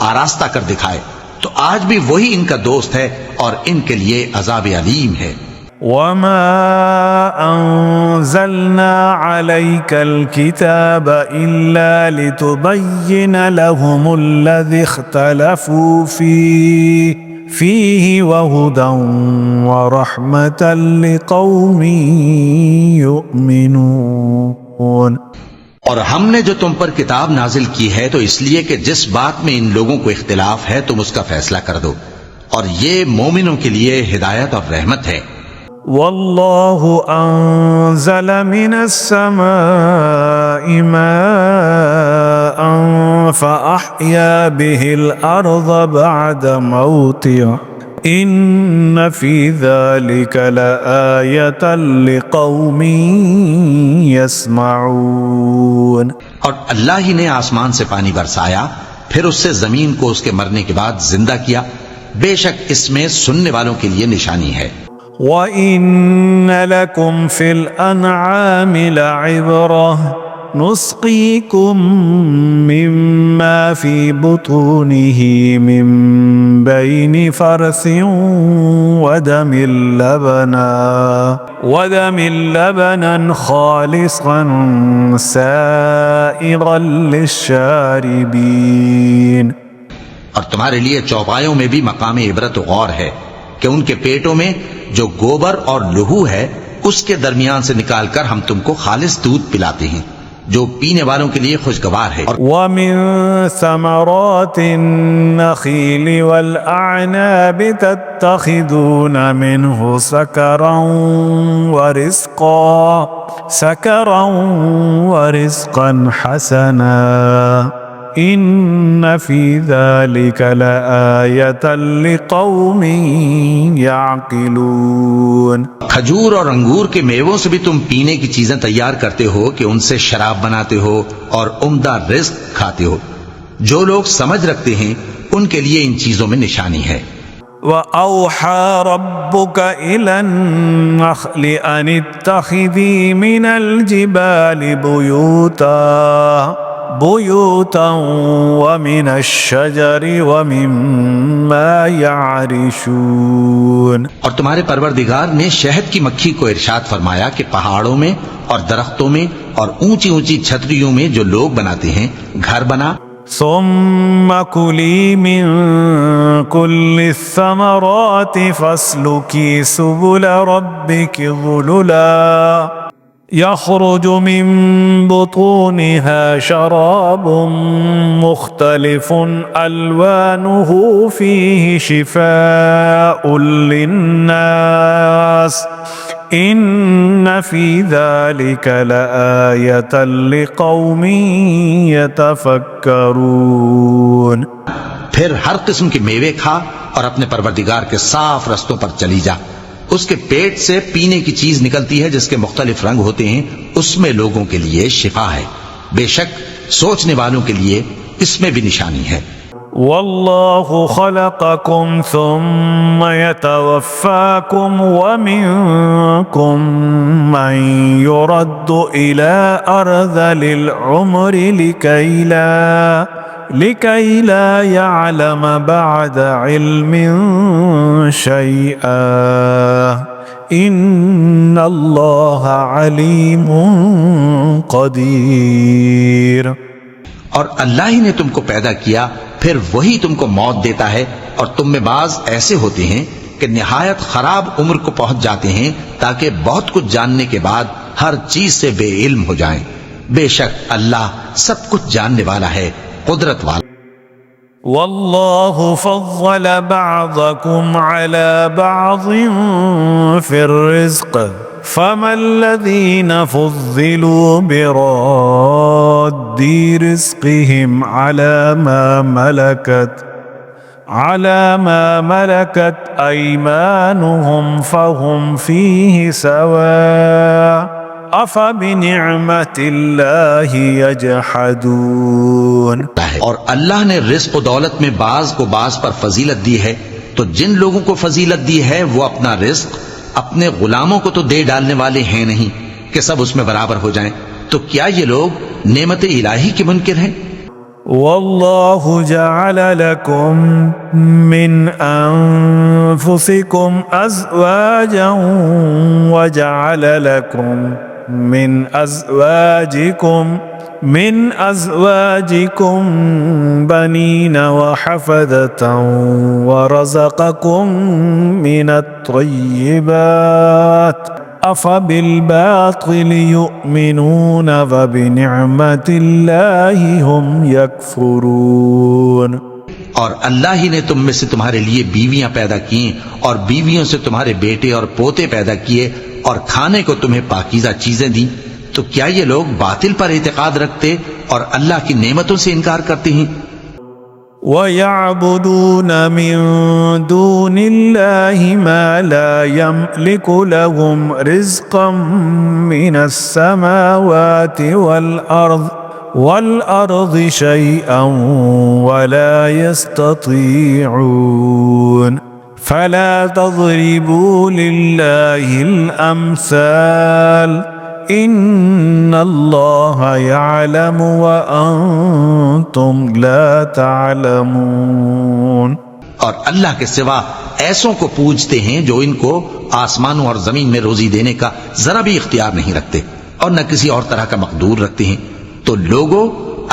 آراستہ کر دکھائے، تو آج بھی وہی ان کا دوست ہے اور ان کے لیے عذاب علیم ہے. وَمَا أَنزَلْنَا عَلَيْكَ الْكِتَابَ إِلَّا لِتُبَيِّنَ لَهُمُ الَّذِي اخْتَلَفُوا فِيهِ وَهُدًى وَرَحْمَةً لِقَوْمٍ يُؤْمِنُونَ. اور ہم نے جو تم پر کتاب نازل کی ہے تو اس لیے کہ جس بات میں ان لوگوں کو اختلاف ہے تم اس کا فیصلہ کر دو، اور یہ مومنوں کے لیے ہدایت اور رحمت ہے. والله أنزل من السماء ماء فأحيا به الأرض بعد موتها إن في ذلك لآية لقوم يسمعون۔ اور اللہ ہی نے آسمان سے پانی برسایا، پھر اس سے زمین کو اس کے مرنے کے بعد زندہ کیا، بے شک اس میں سننے والوں کے لیے نشانی ہے۔ وَإِنَّ لَكُمْ فِي الْأَنْعَامِ لَعِبْرَةً نُسْقِيكُم مِّمَّا فِي بُطُونِهِ مِن بَيْنِ فَرْثٍ وَدَمٍ لَبَنًا خَالِصًا سَائِغًا لِلشَّارِبِينَ۔ اور تمہارے لیے چوپایوں میں بھی مقام عبرت و غور ہے کہ ان کے پیٹوں میں جو گوبر اور لہو ہے اس کے درمیان سے نکال کر ہم تم کو خالص دودھ پلاتے ہیں جو پینے والوں کے لیے خوشگوار ہے۔ وَمِن ثَمَرَاتِ النَّخِيلِ وَالْأَعْنَابِ تَتَّخِذُونَ مِنْهُ سَكَرًا وَرِزْقًا حَسَنًا إِنَّ فِي ذَلِكَ لَآيَةً لِقَوْمٍ يَعْقِلُونَ۔ کھجور اور انگور کے میووں سے بھی تم پینے کی چیزیں تیار کرتے ہو کہ ان سے شراب بناتے ہو اور عمدہ رزق کھاتے ہو، جو لوگ سمجھ رکھتے ہیں ان کے لیے ان چیزوں میں نشانی ہے۔ وَأَوْحَى رَبُّكَ إِلَى النَّخْلِ أَنِ اتَّخِذِي مِنَ الْجِبَالِ بُيُوتًا وَمِنَ الشَّجَرِ وَمِمَّا يَعْرِشُونَ۔ اور تمہارے پروردگار نے شہد کی مکھی کو ارشاد فرمایا کہ پہاڑوں میں اور درختوں میں اور اونچی اونچی چھتریوں میں جو لوگ بناتے ہیں گھر بنا۔ ثم كلي من كل الثمرات فاسلكي سبل ربك ذللا يخرج من بطونها شراب مختلف ألوانه فيه شفاء للناس إن في ذلك لآية لقوم يتفكرون۔ پھر ہر قسم کے میوے کھا اور اپنے پروردگار کے صاف رستوں پر چلی جا، اس کے پیٹ سے پینے کی چیز نکلتی ہے جس کے مختلف رنگ ہوتے ہیں، اس میں لوگوں کے لیے شفا ہے، بے شک سوچنے والوں کے لیے اس میں بھی نشانی ہے۔ والله خلقكم ثم يتوفاكم ومنكم من يرد إلى أرذل العمر لكي لا يعلم بعد علم شيئا إن الله عليم قدير۔ اور اللہ ہی نے تم کو پیدا کیا، پھر وہی تم کو موت دیتا ہے، اور تم میں بعض ایسے ہوتے ہیں کہ نہایت خراب عمر کو پہنچ جاتے ہیں تاکہ بہت کچھ جاننے کے بعد ہر چیز سے بے علم ہو جائیں، بے شک اللہ سب کچھ جاننے والا ہے، قدرت والا۔ والله فضل بعضكم على بعض في الرزق فما الذين فضلوا براد رزقهم على ما ملكت أيمانهم فهم فيه سواء أفبنعمة الله يجحدون۔ اور اللہ نے رزق و دولت میں بعض کو بعض پر فضیلت دی ہے، تو جن لوگوں کو فضیلت دی ہے وہ اپنا رزق اپنے غلاموں کو تو دے ڈالنے والے ہیں نہیں کہ سب اس میں برابر ہو جائیں، تو کیا یہ لوگ نعمت الہی کے منکر ہیں؟ والله جعل لكم من أنفسكم أزواجا وجعل لكم من أزواجكم بنين وحفدة ورزقكم من الطيبات أفبالباطل يؤمنون وبنعمة الله هم يكفرون۔ اور اللہ ہی نے تم میں سے تمہارے لیے بیویاں پیدا کی اور بیویوں سے تمہارے بیٹے اور پوتے پیدا کیے اور کھانے کو تمہیں پاکیزہ چیزیں دیں، تو کیا یہ لوگ باطل پر اعتقاد رکھتے اور اللہ کی نعمتوں سے انکار کرتے ہیں؟ وَيَعْبُدُونَ مِن دُونِ اللَّهِ مَا لَا يَمْلِكُ لَهُمْ رِزْقًا مِّنَ السَّمَاوَاتِ وَالْأَرْضِ شَيْئًا وَلَا يَسْتَطِيعُونَ فَلَا تَضْرِبُوا لِلَّهِ الْأَمْثَالَ إِنَّ اللَّهَ يَعْلَمُ وَأَنْتُمْ لَا تَعْلَمُونَ۔ اور اللہ کے سوا ایسوں کو پوجتے ہیں جو ان کو آسمانوں اور زمین میں روزی دینے کا ذرا بھی اختیار نہیں رکھتے اور نہ کسی اور طرح کا مقدور رکھتے ہیں۔ تو لوگوں،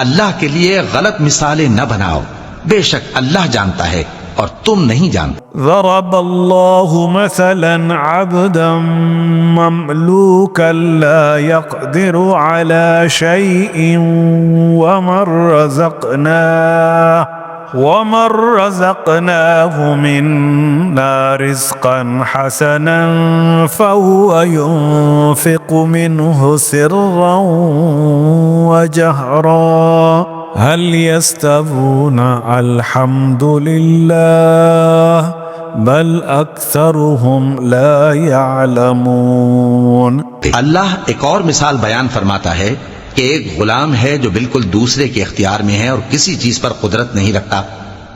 اللہ کے لیے غلط مثالیں نہ بناؤ، بے شک اللہ جانتا ہے اور تم نہیں جانتے۔ ضرب الله مثلا عبدا مملوكا لا يقدر على شيء ومن رزقناه منا رزقا حسنا فهو ينفق منه سرا وجهرا هل يستوون الحمد لله بل اکثرهم لا يعلمون۔ اللہ ایک اور مثال بیان فرماتا ہے کہ ایک غلام ہے جو بالکل دوسرے کے اختیار میں ہے اور کسی چیز پر قدرت نہیں رکھتا،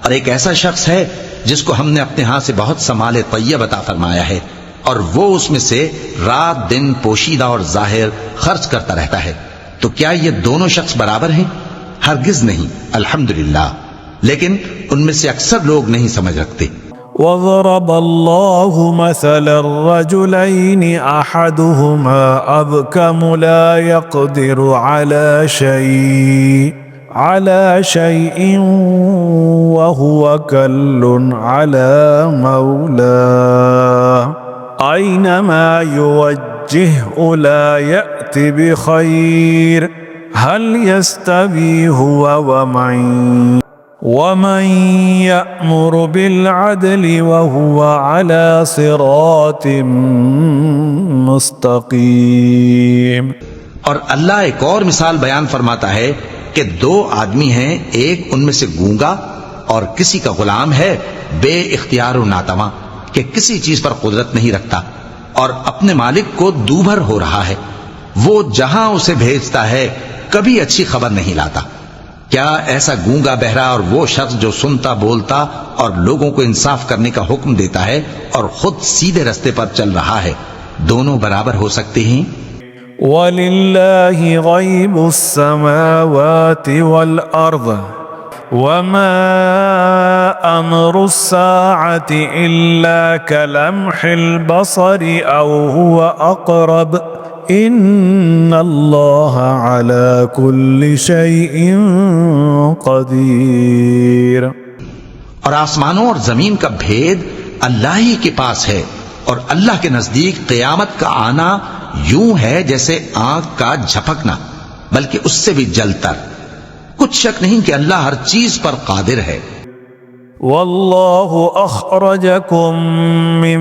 اور ایک ایسا شخص ہے جس کو ہم نے اپنے ہاں سے بہت سا مال طیب عطا فرمایا ہے اور وہ اس میں سے رات دن پوشیدہ اور ظاہر خرچ کرتا رہتا ہے، تو کیا یہ دونوں شخص برابر ہیں؟ ہرگز نہیں، الحمدللہ، لیکن ان میں سے اکثر لوگ نہیں سمجھ رکھتے۔ وضرب الله مثلا الرجلين أحدهما أبكم لا يقدر على شيء وهو كل على مولاه أينما يوجهه لا يأتي بخير هل يستوي هو ومن يأمر بالعدل وهو على صراط مستقيم۔ اور اللہ ایک اور مثال بیان فرماتا ہے کہ دو آدمی ہیں، ایک ان میں سے گونگا اور کسی کا غلام ہے بے اختیار و ناتواں کہ کسی چیز پر قدرت نہیں رکھتا اور اپنے مالک کو دوبھر ہو رہا ہے، وہ جہاں اسے بھیجتا ہے کبھی اچھی خبر نہیں لاتا۔ کیا ایسا گونگا بہرا اور وہ شخص جو سنتا بولتا اور لوگوں کو انصاف کرنے کا حکم دیتا ہے اور خود سیدھے رستے پر چل رہا ہے، دونوں برابر ہو سکتے ہیں؟ وَلِلَّهِ غَيْبُ السَّمَاوَاتِ وَالْأَرْضِ وَمَا أَمْرُ السَّاعَةِ إِلَّا كَلَمْحِ الْبَصَرِ أَوْ هُوَ أَقْرَبُ إِنَّ اللَّهَ عَلَى كُلِّ شَيْءٍ قَدِيرٌ۔ اور آسمانوں اور زمین کا بھید اللہ ہی کے پاس ہے، اور اللہ کے نزدیک قیامت کا آنا یوں ہے جیسے آنکھ کا جھپکنا، بلکہ اس سے بھی جلتر۔ کچھ شک نہیں کہ اللہ ہر چیز پر قادر ہے۔ واللہ اخرجکم من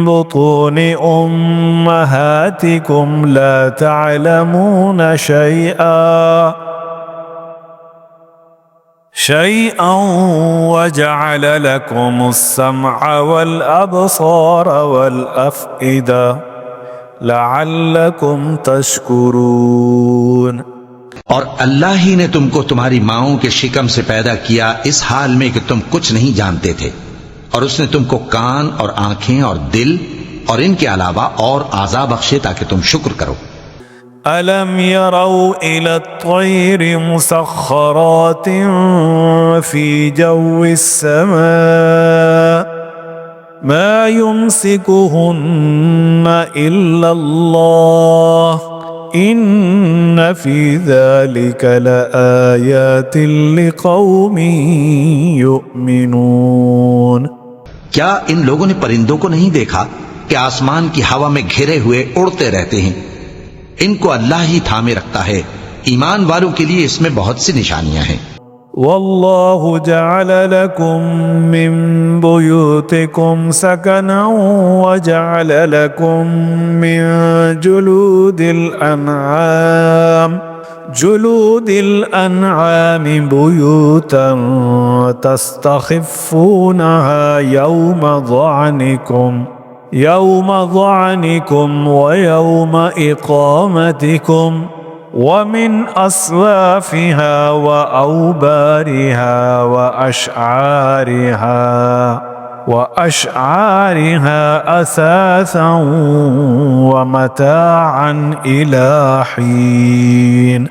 بطون امہاتکم لا تعلمون شیئا وجعل لکم السمع والابصار والافئدہ لعلکم تشکرون۔ اور اللہ ہی نے تم کو تمہاری ماؤں کے شکم سے پیدا کیا اس حال میں کہ تم کچھ نہیں جانتے تھے، اور اس نے تم کو کان اور آنکھیں اور دل اور ان کے علاوہ اور اعضاء بخشے تاکہ تم شکر کرو۔ أَلَمْ يَرَوْا إِلَى الطَّيْرِ مُسَخَّرَاتٍ فِي جَوِّ السَّمَاءِ مَا يُمْسِكُهُنَّ إِلَّا اللَّهُ إِنَّ فِي ذَلِكَ لَآيَاتٍ لِقَوْمٍ يُؤْمِنُونَ۔ کیا ان لوگوں نے پرندوں کو نہیں دیکھا کہ آسمان کی ہوا میں گھرے ہوئے اڑتے رہتے ہیں؟ ان کو اللہ ہی تھامے رکھتا ہے، ایمان والوں کے لیے اس میں بہت سی نشانیاں ہیں۔ والله جعل لكم من بيوتكم سكنا وجعل لكم من جلود الأنعام بيوتا تستخفونها يوم ضعنكم ويوم إقامتكم ومن أصوافها وأوبارها وأشعارها أثاثا ومتاعا إلى حين.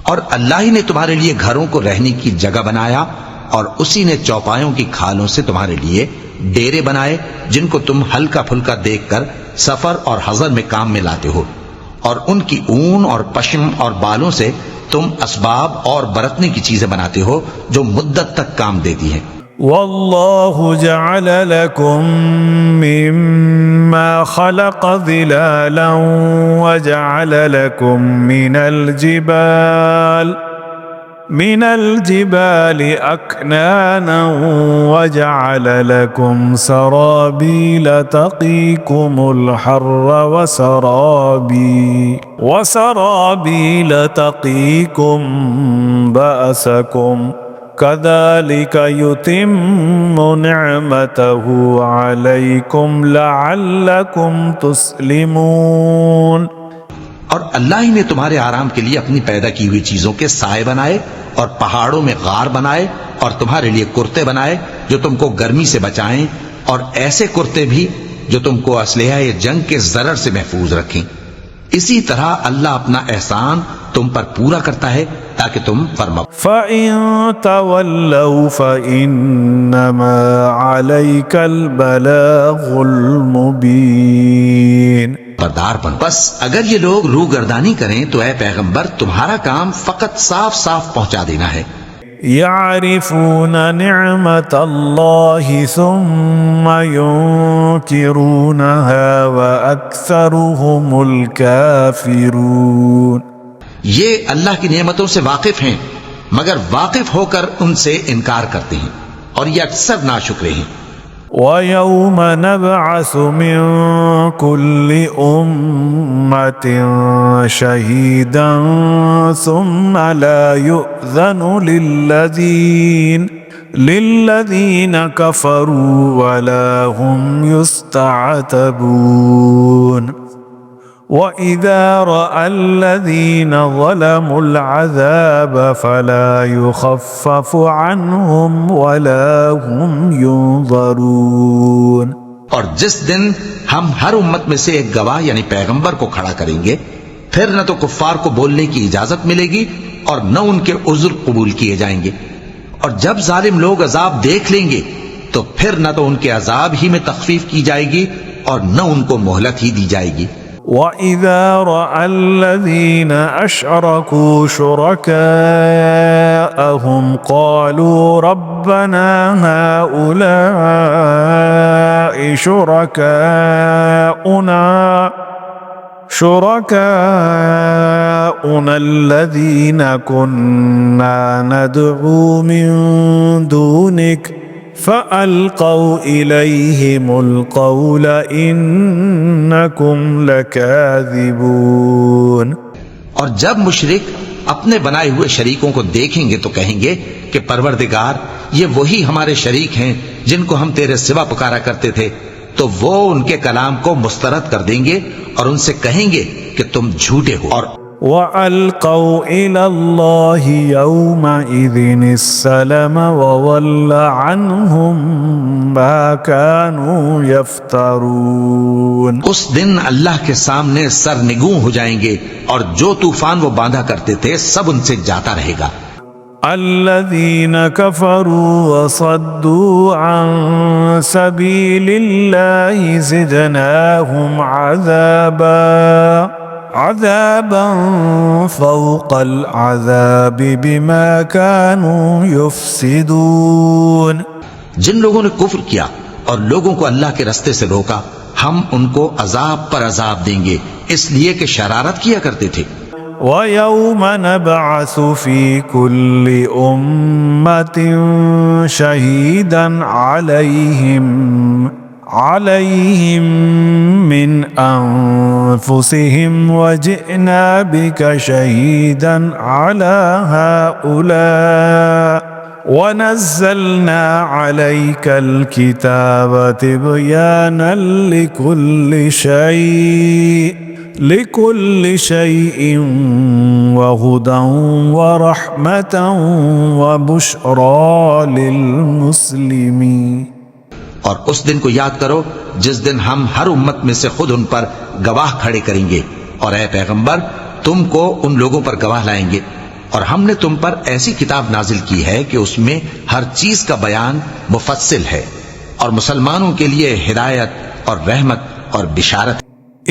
اور اللہ ہی نے تمہارے لیے گھروں کو رہنے کی جگہ بنایا، اور اسی نے چوپایوں کی کھالوں سے تمہارے لیے ڈیرے بنائے جن کو تم ہلکا پھلکا دیکھ کر سفر اور حضر میں کام میں لاتے ہو، اور ان کی اون اور پشم اور بالوں سے تم اسباب اور برتنے کی چیزیں بناتے ہو جو مدت تک کام دیتی ہیں. والله جعل لكم مما خلق ظلالا وجعل لكم من الجبال أكنانا وجعل لكم سرابيل تقيكم الحر وسرابيل تقيكم بأسكم كذلك يتم نعمته عليكم لعلكم تسلمون. اور اللہ ہی نے تمہارے آرام کے لیے اپنی پیدا کی ہوئی چیزوں کے سائے بنائے اور پہاڑوں میں غار بنائے اور تمہارے لیے کرتے بنائے جو تم کو گرمی سے بچائیں، اور ایسے کرتے بھی جو تم کو اسلحہ جنگ کے ضرر سے محفوظ رکھیں. اسی طرح اللہ اپنا احسان تم پر پورا کرتا ہے تاکہ تم فرما. فَإِن تَوَلَّوْا فَإِنَّمَا عَلَيْكَ الْبَلَاغُ الْمُبِينُ. بردار بن. بس اگر یہ لوگ روگردانی کریں تو اے پیغمبر تمہارا کام فقط صاف صاف پہنچا دینا ہے. يعرفون نعمة الله ثم ينكرونها وأكثرهم الكافرون. یہ اللہ کی نعمتوں سے واقف ہیں مگر واقف ہو کر ان سے انکار کرتے ہیں، اور یہ اکثر ناشکرے ہیں. وَيَوْمَ نَبْعَثُ مِن كُلِّ أُمَّةٍ شَهِيدًا ثُمَّ لَا يُؤْذَنُ لِلَّذِينَ كَفَرُوا وَلَا هُمْ يُسْتَعْتَبُونَ. وَإِذَا رَأَى الَّذِينَ ظَلَمُوا الْعَذَابَ فَلَا يُخَفَّفُ عَنْهُمْ وَلَا هُمْ يُنظَرُونَ. اور جس دن ہم ہر امت میں سے ایک گواہ یعنی پیغمبر کو کھڑا کریں گے، پھر نہ تو کفار کو بولنے کی اجازت ملے گی اور نہ ان کے عذر قبول کیے جائیں گے. اور جب ظالم لوگ عذاب دیکھ لیں گے تو پھر نہ تو ان کے عذاب ہی میں تخفیف کی جائے گی اور نہ ان کو مہلت ہی دی جائے گی. وَإِذَا رَأَى الَّذِينَ أَشْرَكُوا شُرَكَاءَهُمْ قَالُوا رَبَّنَا هَؤُلَاءِ شُرَكَاؤُنَا الَّذِينَ كُنَّا نَدْعُو مِن دُونِكَ فَأَلْقَوْا إِلَيْهِمُ الْقَوْلَ إِنَّكُمْ لَكَاذِبُونَ. اور جب مشرک اپنے بنائے ہوئے شریکوں کو دیکھیں گے تو کہیں گے کہ پروردگار یہ وہی ہمارے شریک ہیں جن کو ہم تیرے سوا پکارا کرتے تھے. تو وہ ان کے کلام کو مسترد کر دیں گے اور ان سے کہیں گے کہ تم جھوٹے ہو. اور وَأَلْقَوْا إِلَى اللَّهِ يَوْمَئِذٍ السَّلَمَ وَضَلَّ عَنْهُمْ مَا كَانُوا يَفْتَرُونَ. اس دن اللہ کے سامنے سرنگوں ہو جائیں گے اور جو طوفان وہ باندھا کرتے تھے سب ان سے جاتا رہے گا. الذين كفروا وصدوا عن سبيل الله زدناهم عذابا فوق العذاب بما كانوا يفسدون. جن لوگوں نے کفر کیا اور لوگوں کو اللہ کے رستے سے روکا، ہم ان کو عذاب پر عذاب دیں گے اس لیے کہ شرارت کیا کرتے تھے. وَيَوْمَ نَبْعَثُ فِي كُلِّ أُمَّةٍ شَهِيدًا عَلَيْهِمْ مِنْ أَنفُسِهِمْ وَجِئْنَا بِكَ شَهِيدًا عَلَى هَؤُلَاءِ وَنَزَّلْنَا عَلَيْكَ الْكِتَابَ تِبْيَانًا لِكُلِّ شَيْءٍ وَهُدًى وَرَحْمَةً وَبُشْرَى لِلْمُسْلِمِينَ۔ اور اس دن کو یاد کرو جس دن ہم ہر امت میں سے خود ان پر گواہ کھڑے کریں گے، اور اے پیغمبر تم کو ان لوگوں پر گواہ لائیں گے، اور ہم نے تم پر ایسی کتاب نازل کی ہے کہ اس میں ہر چیز کا بیان مفصل ہے، اور مسلمانوں کے لیے ہدایت اور رحمت اور بشارت۔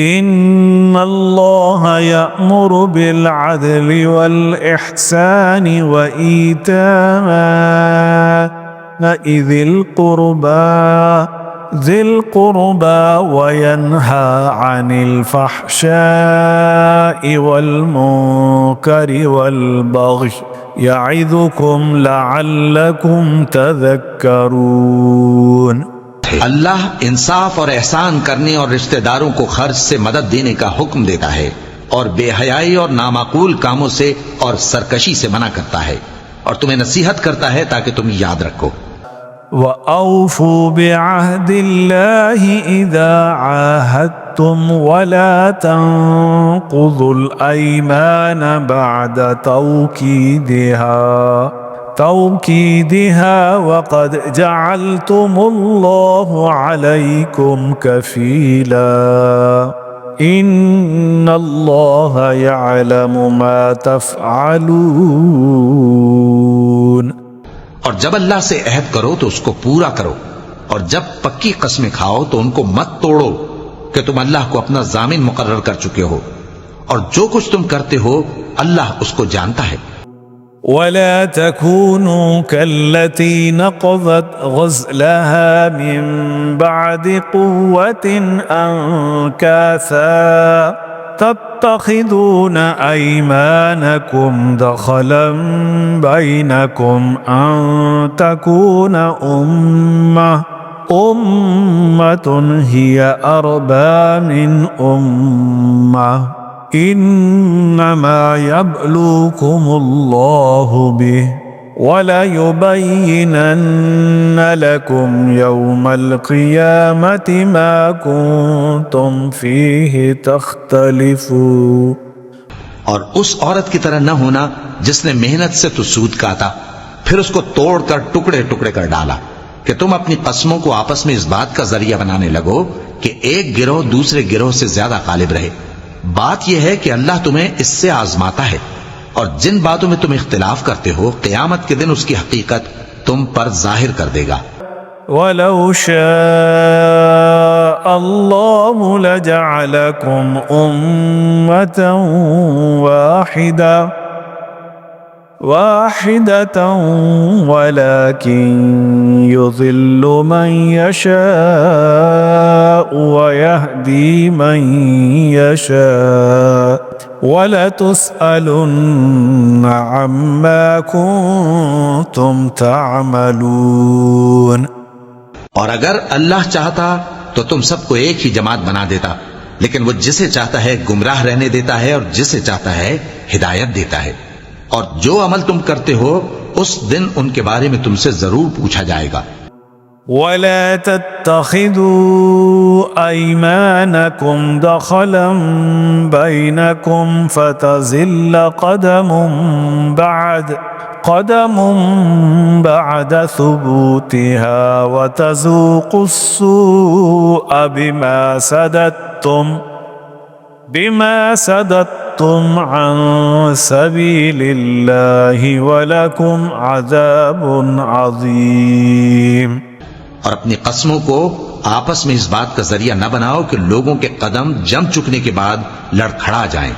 ان اللہ یأمر بالعدل والإحسان وإیتاء ذی القربى وینہى عن الفحشاء والمنکر والبغی یعظکم لعلکم تذکرون۔ اللہ انصاف اور احسان کرنے اور رشتہ داروں کو خرچ سے مدد دینے کا حکم دیتا ہے، اور بے حیائی اور نامعقول کاموں سے اور سرکشی سے منع کرتا ہے، اور تمہیں نصیحت کرتا ہے تاکہ تم یاد رکھو۔ وَأَوْفُوا بِعَهْدِ اللَّهِ إِذَا عَاهَدتُّمْ وَلَا تَنقُضُوا الْأَيْمَانَ بَعْدَ توكيدها وقد جعلتم الله عليكم كفيلا إن الله يعلم ما تفعلون۔ اور جب اللہ سے عہد کرو تو اس کو پورا کرو، اور جب پکی قسمیں کھاؤ تو ان کو مت توڑو کہ تم اللہ کو اپنا ضامن مقرر کر چکے ہو، اور جو کچھ تم کرتے ہو اللہ اس کو جانتا ہے۔ ولا تكونوا كالتي نقضت غزلها من بعد قوة أنكاثا تتخذون أيمانكم دخلا بينكم أن تكون أمة هي أربى من أمة انما يبلوكم الله به وليبينن لكم يوم القيامة ما كنتم فيه تختلفون۔ اور اس عورت کی طرح نہ ہونا جس نے محنت سے تو سود کاتا پھر اس کو توڑ کر ٹکڑے ٹکڑے کر ڈالا، کہ تم اپنی قسموں کو آپس میں اس بات کا ذریعہ بنانے لگو کہ ایک گروہ دوسرے گروہ سے زیادہ غالب رہے۔ بات یہ ہے کہ اللہ تمہیں اس سے آزماتا ہے، اور جن باتوں میں تم اختلاف کرتے ہو قیامت کے دن اس کی حقیقت تم پر ظاہر کر دے گا۔ وَلَوْ شَاءَ اللَّهُ لَجَعَلَكُمْ أُمَّةً واحدة ولكن يضل من يشاء ويهدي من يشاء وَلَتُسْأَلُنَّ عَمَّا كُنتُمْ تَعْمَلُونَ۔ اور اگر اللہ چاہتا تو تم سب کو ایک ہی جماعت بنا دیتا، لیکن وہ جسے چاہتا ہے گمراہ رہنے دیتا ہے اور جسے چاہتا ہے ہدایت دیتا ہے، اور جو عمل تم کرتے ہو اس دن ان کے بارے میں تم سے ضرور پوچھا جائے گا۔ وَلَا تَتَّخِذُوا أَيْمَانَكُمْ دَخَلًا بَيْنَكُمْ فَتَزِلَّ قَدَمٌ بَعْدَ ثُبُوتِهَا وَتَذُوقُوا السُّوءَ بِمَا سَدَدتُّمْ عَنْ سَبِيلِ اللَّهِ وَلَكُمْ عَذَابٌ عَظِيمٌ۔ اور اپنی قسموں کو آپس میں اس بات کا ذریعہ نہ بناؤ کہ لوگوں کے قدم جم چکنے کے بعد لڑکھڑا جائیں،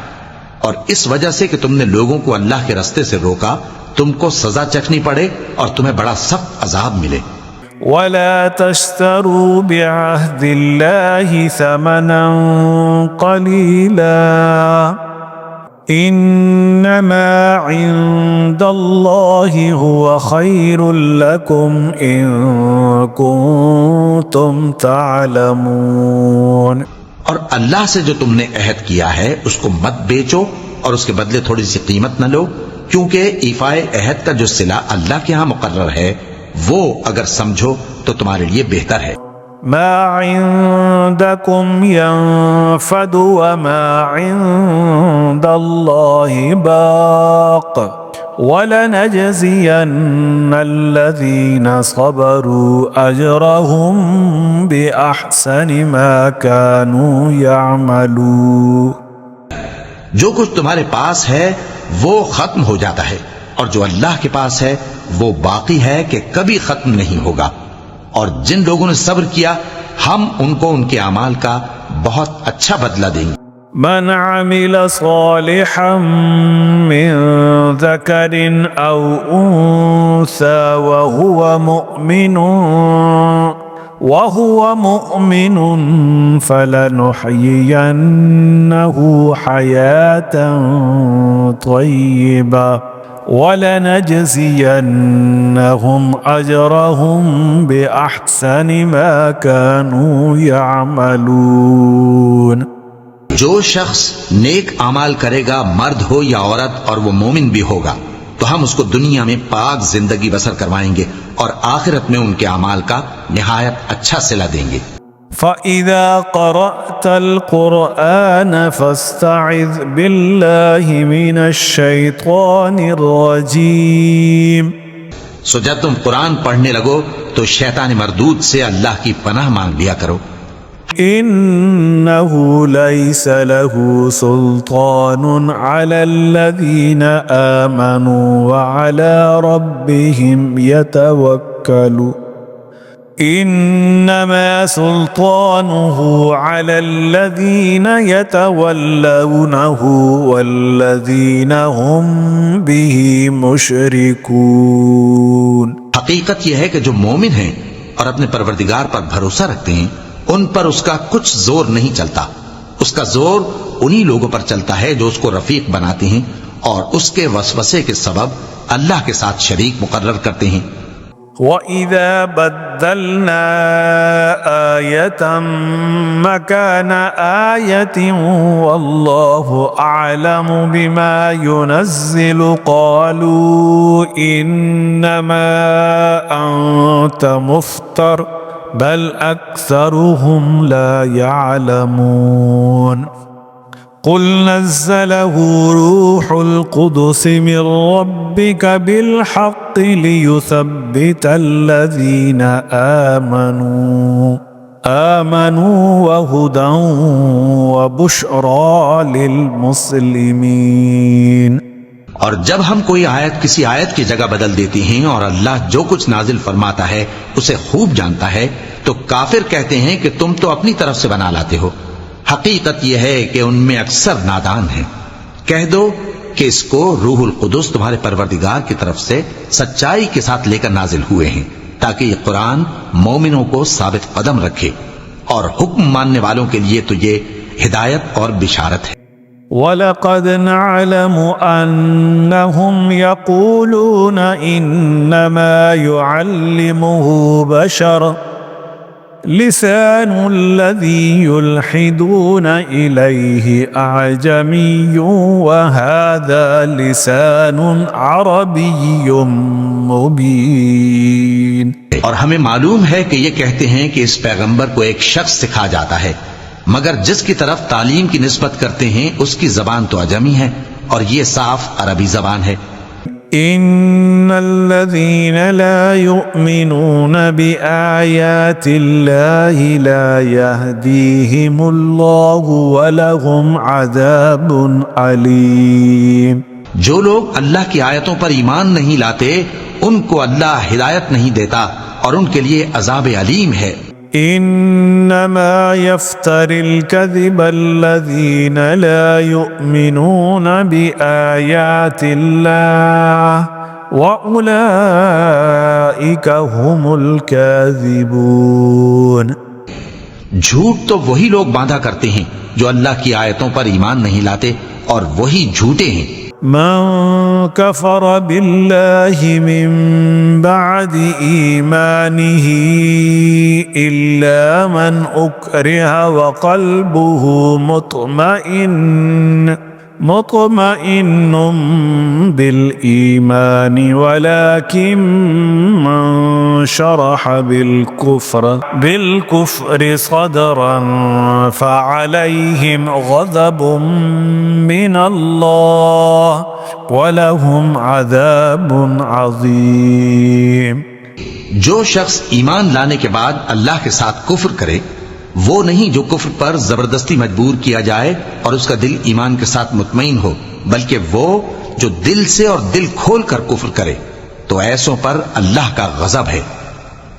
اور اس وجہ سے کہ تم نے لوگوں کو اللہ کے رستے سے روکا تم کو سزا چکھنی پڑے اور تمہیں بڑا سخت عذاب ملے۔ وَلَا تَشْتَرُوا بِعَهْدِ اللَّهِ ثَمَنًا قَلِيلًا انما عند اللہ هو خیر لکم ان کنتم تعلمون. اور اللہ سے جو تم نے عہد کیا ہے اس کو مت بیچو اور اس کے بدلے تھوڑی سی قیمت نہ لو، کیونکہ ایفائے عہد کا جو صلہ اللہ کے ہاں مقرر ہے وہ اگر سمجھو تو تمہارے لیے بہتر ہے. ما عندكم ينفد وما عند الله باق ولنجزين الذين صبروا أجرهم بأحسن ما كانوا يعملون. جو کچھ تمہارے پاس ہے وہ ختم ہو جاتا ہے، اور جو اللہ کے پاس ہے وہ باقی ہے کہ کبھی ختم نہیں ہوگا. اور جن لوگوں نے صبر کیا ہم ان کو ان کے اعمال کا بہت اچھا بدلہ دیں گے. من عمل صالحا من ذكر أو أنثى وهو مؤمن فلنحيينه حياة طيبة وَلَنَجْزِيَنَّهُمْ أَجْرَهُمْ بِأَحْسَنِ مَا كَانُوا يَعْمَلُونَ. جو شخص نیک اعمال کرے گا، مرد ہو یا عورت، اور وہ مومن بھی ہوگا، تو ہم اس کو دنیا میں پاک زندگی بسر کروائیں گے اور آخرت میں ان کے اعمال کا نہایت اچھا صلہ دیں گے. فَإِذَا قَرَأْتَ الْقُرْآنَ فَاسْتَعِذْ بِاللَّهِ مِنَ الشَّيْطَانِ الرَّجِيمِ. سو جب تم قرآن پڑھنے لگو تو شیطان مردود سے اللہ کی پناہ مانگ لیا کرو. إِنَّهُ لَيْسَ لَهُ سُلْطَانٌ عَلَى الَّذِينَ آمَنُوا وَعَلَى رَبِّهِمْ يَتَوَكَّلُونَ. إنما سلطانه على الذين يتولونه والذين هم به مشركون. حقیقت یہ ہے کہ جو مومن ہیں اور اپنے پروردگار پر بھروسہ رکھتے ہیں ان پر اس کا کچھ زور نہیں چلتا. اس کا زور انہی لوگوں پر چلتا ہے جو اس کو رفیق بناتے ہیں اور اس کے وسوسے کے سبب اللہ کے ساتھ شریک مقرر کرتے ہیں. وَإِذَا بَدَّلْنَا آيَةً مَكَانَ آيَةٍ وَاللَّهُ أَعْلَمُ بِمَا يُنَزِّلُ قَالُوا إِنَّمَا أَنْتَ مُفْتَرٍ بَلْ أَكْثَرُهُمْ لَا يَعْلَمُونَ. قُلْ نَزَّلَهُ رُوحُ الْقُدُسِ مِنْ رَبِّكَ بِالْحَقِّ لِيُثَبِّتَ الَّذِينَ آمَنُوا وَهُدًى وَبُشْرَى لِلْمُسْلِمِينَ. اور جب ہم کوئی آیت کسی آیت کی جگہ بدل دیتی ہیں اور اللہ جو کچھ نازل فرماتا ہے اسے خوب جانتا ہے تو کافر کہتے ہیں کہ تم تو اپنی طرف سے بنا لاتے ہو. حقیقت یہ ہے کہ ان میں اکثر نادان ہیں. کہہ دو کہ اس کو روح القدس تمہارے پروردگار کی طرف سے سچائی کے ساتھ لے کر نازل ہوئے ہیں تاکہ یہ قرآن مومنوں کو ثابت قدم رکھے، اور حکم ماننے والوں کے لیے تو یہ ہدایت اور بشارت ہے. وَلَقَدْ نَعْلَمُ أَنَّهُمْ يَقُولُونَ إِنَّمَا يُعَلِّمُهُ بَشَرٌ لسان الذي يلحدون إليه أعجمي وهذا لسان عربي مبين. اور ہمیں معلوم ہے کہ یہ کہتے ہیں کہ اس پیغمبر کو ایک شخص سکھا جاتا ہے، مگر جس کی طرف تعلیم کی نسبت کرتے ہیں اس کی زبان تو عجمی ہے اور یہ صاف عربی زبان ہے. إن الذين لا يؤمنون بآيات الله لا يهديهم الله ولهم عذاب أليم. جو لوگ اللہ کی آیتوں پر ایمان نہیں لاتے ان کو اللہ ہدایت نہیں دیتا اور ان کے لیے عذاب علیم ہے. إنما يفتر الكذب الذين لا يؤمنون بآيات الله وأولئك هم الكاذبون. جھوٹ تو وہی لوگ باندھا کرتے ہیں جو اللہ کی آیتوں پر ایمان نہیں لاتے اور وہی جھوٹے ہیں۔ من كفر بالله من بعد إيمانه إلا من أكره وقلبه مطمئن بالإيمان ولكن من شرح بالكفر صدرا فعليهم غضب من الله وَلَهُمْ عَذَابٌ عَظِيمٌ۔ جو شخص ایمان لانے کے بعد اللہ کے ساتھ کفر کرے وہ نہیں جو کفر پر زبردستی مجبور کیا جائے اور اس کا دل ایمان کے ساتھ مطمئن ہو، بلکہ وہ جو دل سے اور دل کھول کر کفر کرے تو ایسوں پر اللہ کا غضب ہے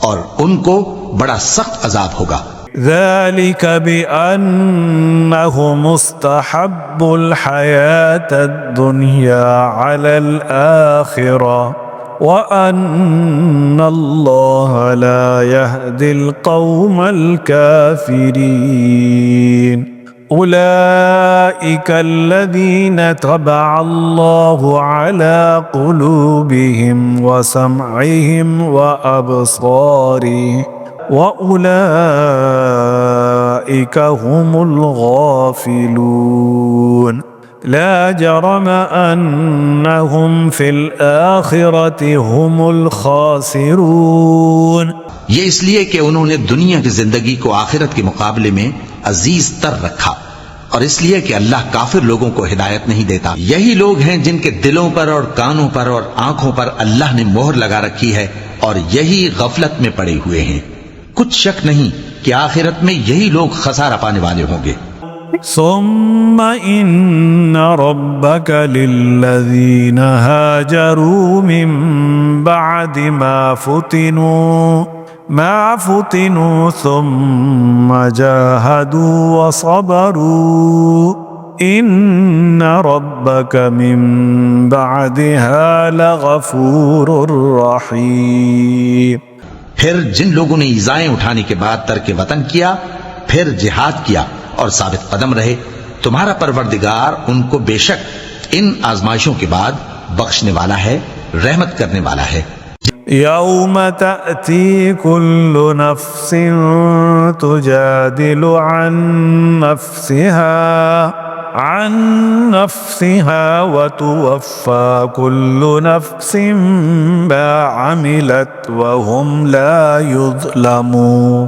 اور ان کو بڑا سخت عذاب ہوگا۔ ذلك بأنهم استحبوا الحياة الدنيا على الآخرة وأن الله لا يهدي القوم الكافرين أولئك الذين طبع الله على قلوبهم وسمعهم وأبصارهم وَأُولَئِكَ هُمُ الْغَافِلُونَ لا جرم أنهم في الآخرة هم الخاسرون۔ یہ اس لیے کہ انہوں نے دنیا کی زندگی کو آخرت کے مقابلے میں عزیز تر رکھا، اور اس لیے کہ اللہ کافر لوگوں کو ہدایت نہیں دیتا۔ یہی لوگ ہیں جن کے دلوں پر اور کانوں پر اور آنکھوں پر اللہ نے مہر لگا رکھی ہے، اور یہی غفلت میں پڑے ہوئے ہیں۔ کچھ شک نہیں کہ آخرت میں یہی لوگ خسارہ پانے والے ہوں گے۔ ثم إن ربك للذين هاجروا من بعد ما فتنوا ثم جاهدوا وصبروا إن ربك من بعدها لغفور رحيم۔ پھر جن لوگوں نے ایذائیں اٹھانے کے بعد ترک وطن کیا، پھر جہاد کیا اور ثابت قدم رہے، تمہارا پروردگار ان کو بے شک ان آزمائشوں کے بعد بخشنے والا ہے، رحمت کرنے والا ہے۔ یوم تأتی کل نفس تجادل عن نفسها وتوفى كل نفس ما عملت وهم لا يظلمون۔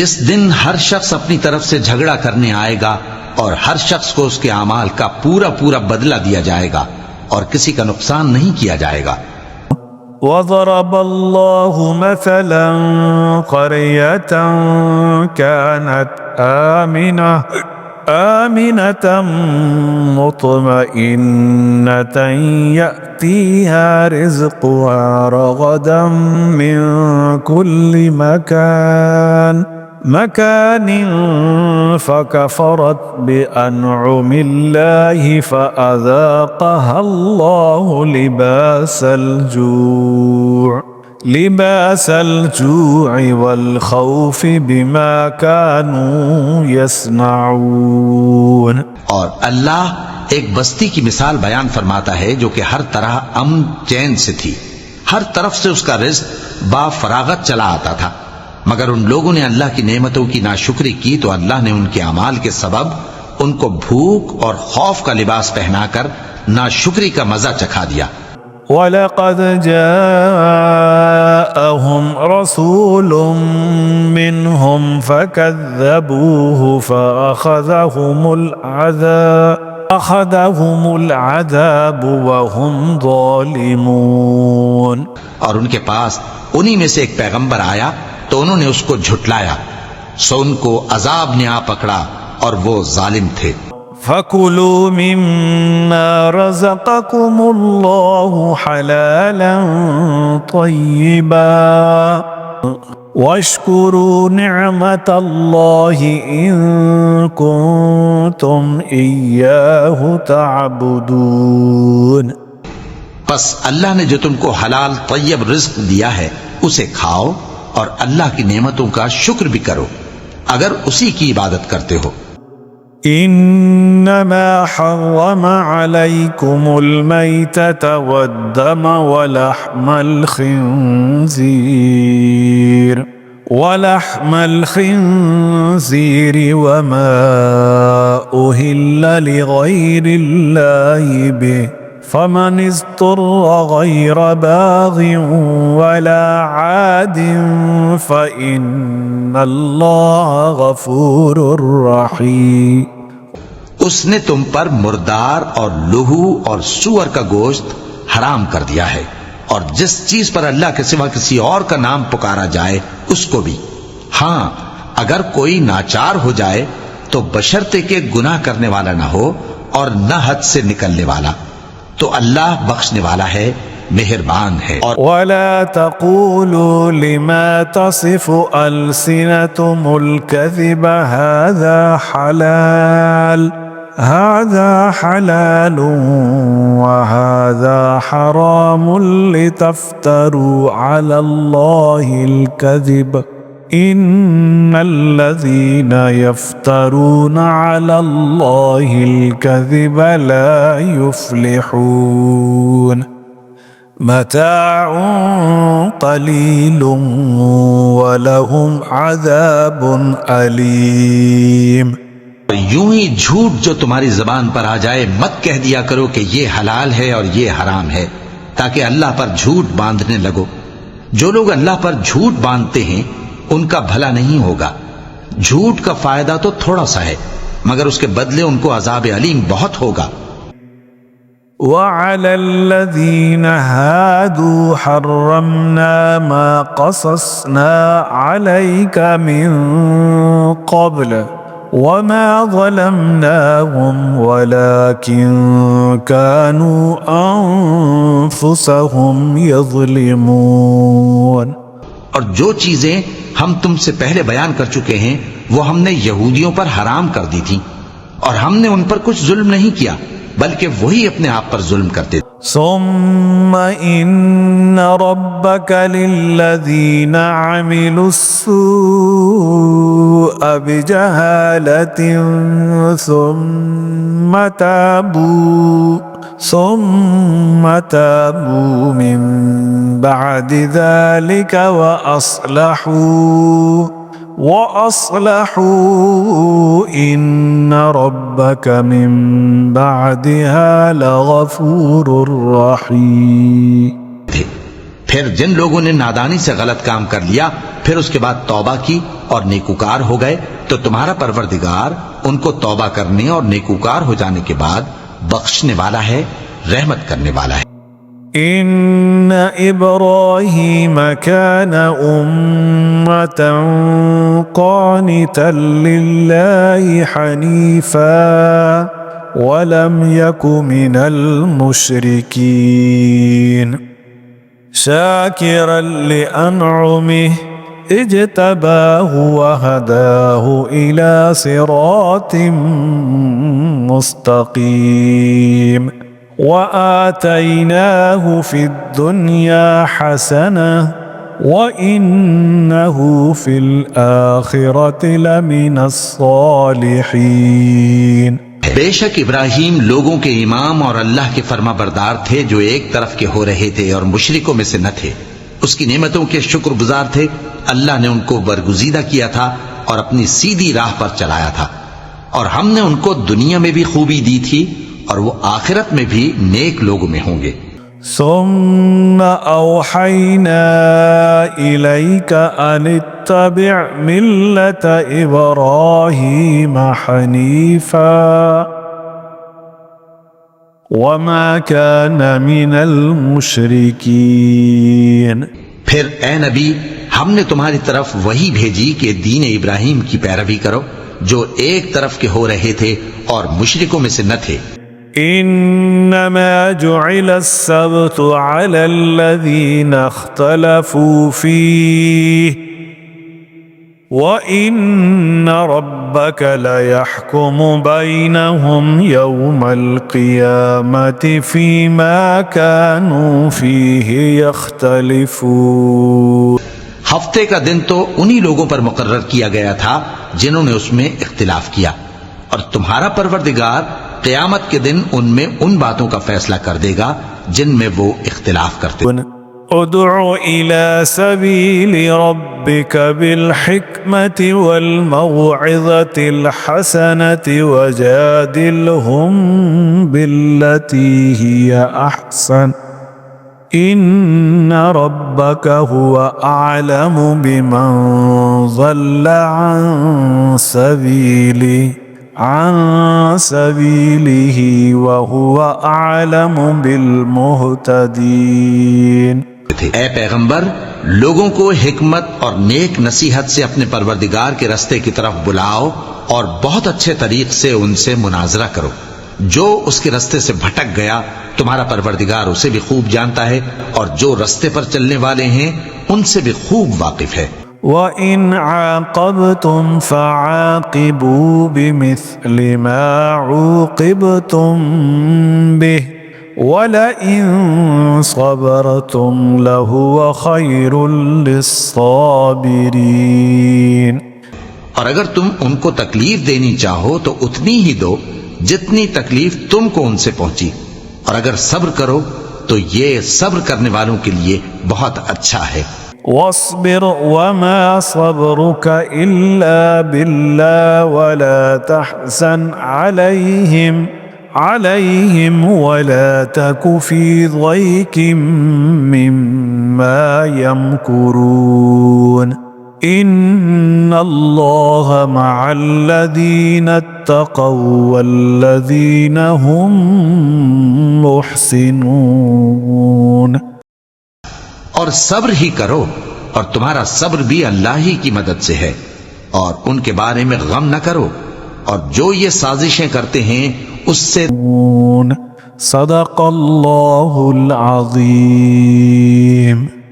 اس دن ہر شخص اپنی طرف سے جھگڑا کرنے آئے گا اور ہر شخص کو اس کے اعمال کا پورا پورا بدلہ دیا جائے گا اور کسی کا نقصان نہیں کیا جائے گا۔ وضرب الله مثلا قرية كانت آمنة مطمئنة يأتيها رزقها رغدا من كل مكان فكفرت بأنعم الله فأذاقها الله لباس الجوع والخوف بما كانوا يصنعون۔ اور اللہ ایک بستی کی مثال بیان فرماتا ہے جو کہ ہر طرح امن چین سے تھی، ہر طرف سے اس کا رزق با فراغت چلا آتا تھا، مگر ان لوگوں نے اللہ کی نعمتوں کی ناشکری کی تو اللہ نے ان کے اعمال کے سبب ان کو بھوک اور خوف کا لباس پہنا کر ناشکری کا مزہ چکھا دیا۔ وَلَقَدْ جَاءَهُمْ رَسُولٌ مِّنْهُمْ فَكَذَّبُوهُ فَأَخَذَهُمُ الْعَذَابُ وَهُمْ ظَالِمُونَ۔ اور ان کے پاس انہی میں سے ایک پیغمبر آیا تو انہوں نے اس کو جھٹلایا، سو ان کو عذاب نے آ پکڑا اور وہ ظالم تھے۔ فَكُلُوا مِمَّا رَزَقَكُمُ اللَّهُ حَلَالًا طَيِّبًا وَاشْكُرُوا نِعْمَةَ اللَّهِ إِن كُنتُمْ إِيَّاهُ تَعْبُدُونَ۔ پس اللہ نے جو تم کو حلال طیب رزق دیا ہے اسے کھاؤ اور اللہ کی نعمتوں کا شکر بھی کرو اگر اسی کی عبادت کرتے ہو۔ إنما حرم عليكم الميتة والدم ولحم الخنزير وما أهل لغير الله به فمن اضطر غير باغ ولا عاد فإن الله غفور رحيم۔ اس نے تم پر مردار اور لہو اور سور کا گوشت حرام کر دیا ہے، اور جس چیز پر اللہ کے سوا کسی اور کا نام پکارا جائے اس کو بھی۔ ہاں اگر کوئی ناچار ہو جائے تو بشرطے کہ گناہ کرنے والا نہ ہو اور نہ حد سے نکلنے والا، تو اللہ بخشنے والا ہے، مہربان ہے۔ اور ولا تقولوا لما تصف ألسنتكم الكذب هذا حلال وهذا حرام لتفتروا على الله الكذب إن الذين يفترون على الله الكذب لا يفلحون متاع قليل ولهم عذاب أليم۔ یوں ہی جھوٹ جو تمہاری زبان پر آ جائے مت کہہ دیا کرو کہ یہ حلال ہے اور یہ حرام ہے، تاکہ اللہ پر جھوٹ باندھنے لگو۔ جو لوگ اللہ پر جھوٹ باندھتے ہیں ان کا بھلا نہیں ہوگا۔ جھوٹ کا فائدہ تو تھوڑا سا ہے، مگر اس کے بدلے ان کو عذاب علیم بہت ہوگا۔ وعلى الذين هادوا حرمنا ما قصصنا عليك من قبل وما ظلمناهم ولكن كانوا أنفسهم يظلمون۔ اور جو چیزیں ہم تم سے پہلے بیان کر چکے ہیں وہ ہم نے یہودیوں پر حرام کر دی تھی، اور ہم نے ان پر کچھ ظلم نہیں کیا بلکہ وہی اپنے آپ پر ظلم کرتے تھے۔ ثم إن ربك للذين عملوا السوء بجهالة ثم تابوا من بعد ذلك وأصلحوا إن ربك من بعدها لغفور رحيم۔ پھر جن لوگوں نے نادانی سے غلط کام کر لیا پھر اس کے بعد توبہ کی اور نیکوکار ہو گئے تو تمہارا پروردگار ان کو توبہ کرنے اور نیکوکار ہو جانے کے بعد بخشنے والا ہے، رحمت کرنے والا ہے۔ إن إبراهيم كان أمة قانتا لله حنيفا ولم يك من المشركين شاكرا لأنعمه اجتباه وهداه إلى صراط مستقيم وآتيناه في الدنيا حسنة وإنه في الآخرة لمن الصالحين۔ بے شک ابراہیم لوگوں کے امام اور اللہ کے فرما بردار تھے جو ایک طرف کے ہو رہے تھے اور مشرکوں میں سے نہ تھے، اس کی نعمتوں کے شکر گزار تھے۔ اللہ نے ان کو برگزیدہ کیا تھا اور اپنی سیدھی راہ پر چلایا تھا، اور ہم نے ان کو دنیا میں بھی خوبی دی تھی اور وہ آخرت میں بھی نیک لوگوں میں ہوں گے۔ ثم أوحينا إليك أن اتبع ملة إبراهيم حنيفا وما كان من المشركين۔ پھر اے نبی ہم نے تمہاری طرف وہی بھیجی کہ دین ابراہیم کی پیروی کرو جو ایک طرف کے ہو رہے تھے اور مشرکوں میں سے نہ تھے۔ إنما جعل السبت على الذين اختلفوا فيه وإن ربك ليحكم بينهم يوم القيامة فيما كانوا فيه يختلفون۔ ہفتے کا دن تو انہی لوگوں پر مقرر کیا گیا تھا جنہوں نے اس میں اختلاف کیا، اور تمہارا پروردگار قیامت کے دن ان میں ان باتوں کا فیصلہ کر دے گا جن میں وہ اختلاف کرتے تھے۔ ادع إلى سبيل ربك بالحكمة والموعظة الحسنة وجادلهم بالتي هي أحسن إن ربك هو أعلم بمن ضل عن سبيله وهو أعلم بالمهتدين۔ اے پیغمبر، لوگوں کو حکمت اور نیک نصیحت سے اپنے پروردگار کے رستے کی طرف بلاؤ اور بہت اچھے طریق سے ان سے مناظرہ کرو۔ جو اس کے رستے سے بھٹک گیا تمہارا پروردگار اسے بھی خوب جانتا ہے، اور جو رستے پر چلنے والے ہیں ان سے بھی خوب واقف ہے۔ وَإِنْ عَاقَبْتُمْ فَعَاقِبُوا بِمِثْلِ مَا عُوقِبْتُمْ بِهِ وَلَئِن صَبَرْتُمْ لَهُوَ خَيْرٌ لِلصَّابِرِينَ۔ اور اگر تم ان کو تکلیف دینی چاہو تو اتنی ہی دو جتنی تکلیف تم کو ان سے پہنچی، اور اگر صبر کرو تو یہ صبر کرنے والوں کے لیے بہت اچھا ہے۔ واصبر وما صبرك إلا بالله ولا تحزن عليهم ولا تك في ضيق مما يمكرون إن الله مع الذين اتقوا والذين هم محسنون۔ اور صبر ہی کرو، اور تمہارا صبر بھی اللہ ہی کی مدد سے ہے، اور ان کے بارے میں غم نہ کرو، اور جو یہ سازشیں کرتے ہیں اس سے۔ صدق اللہ العظیم۔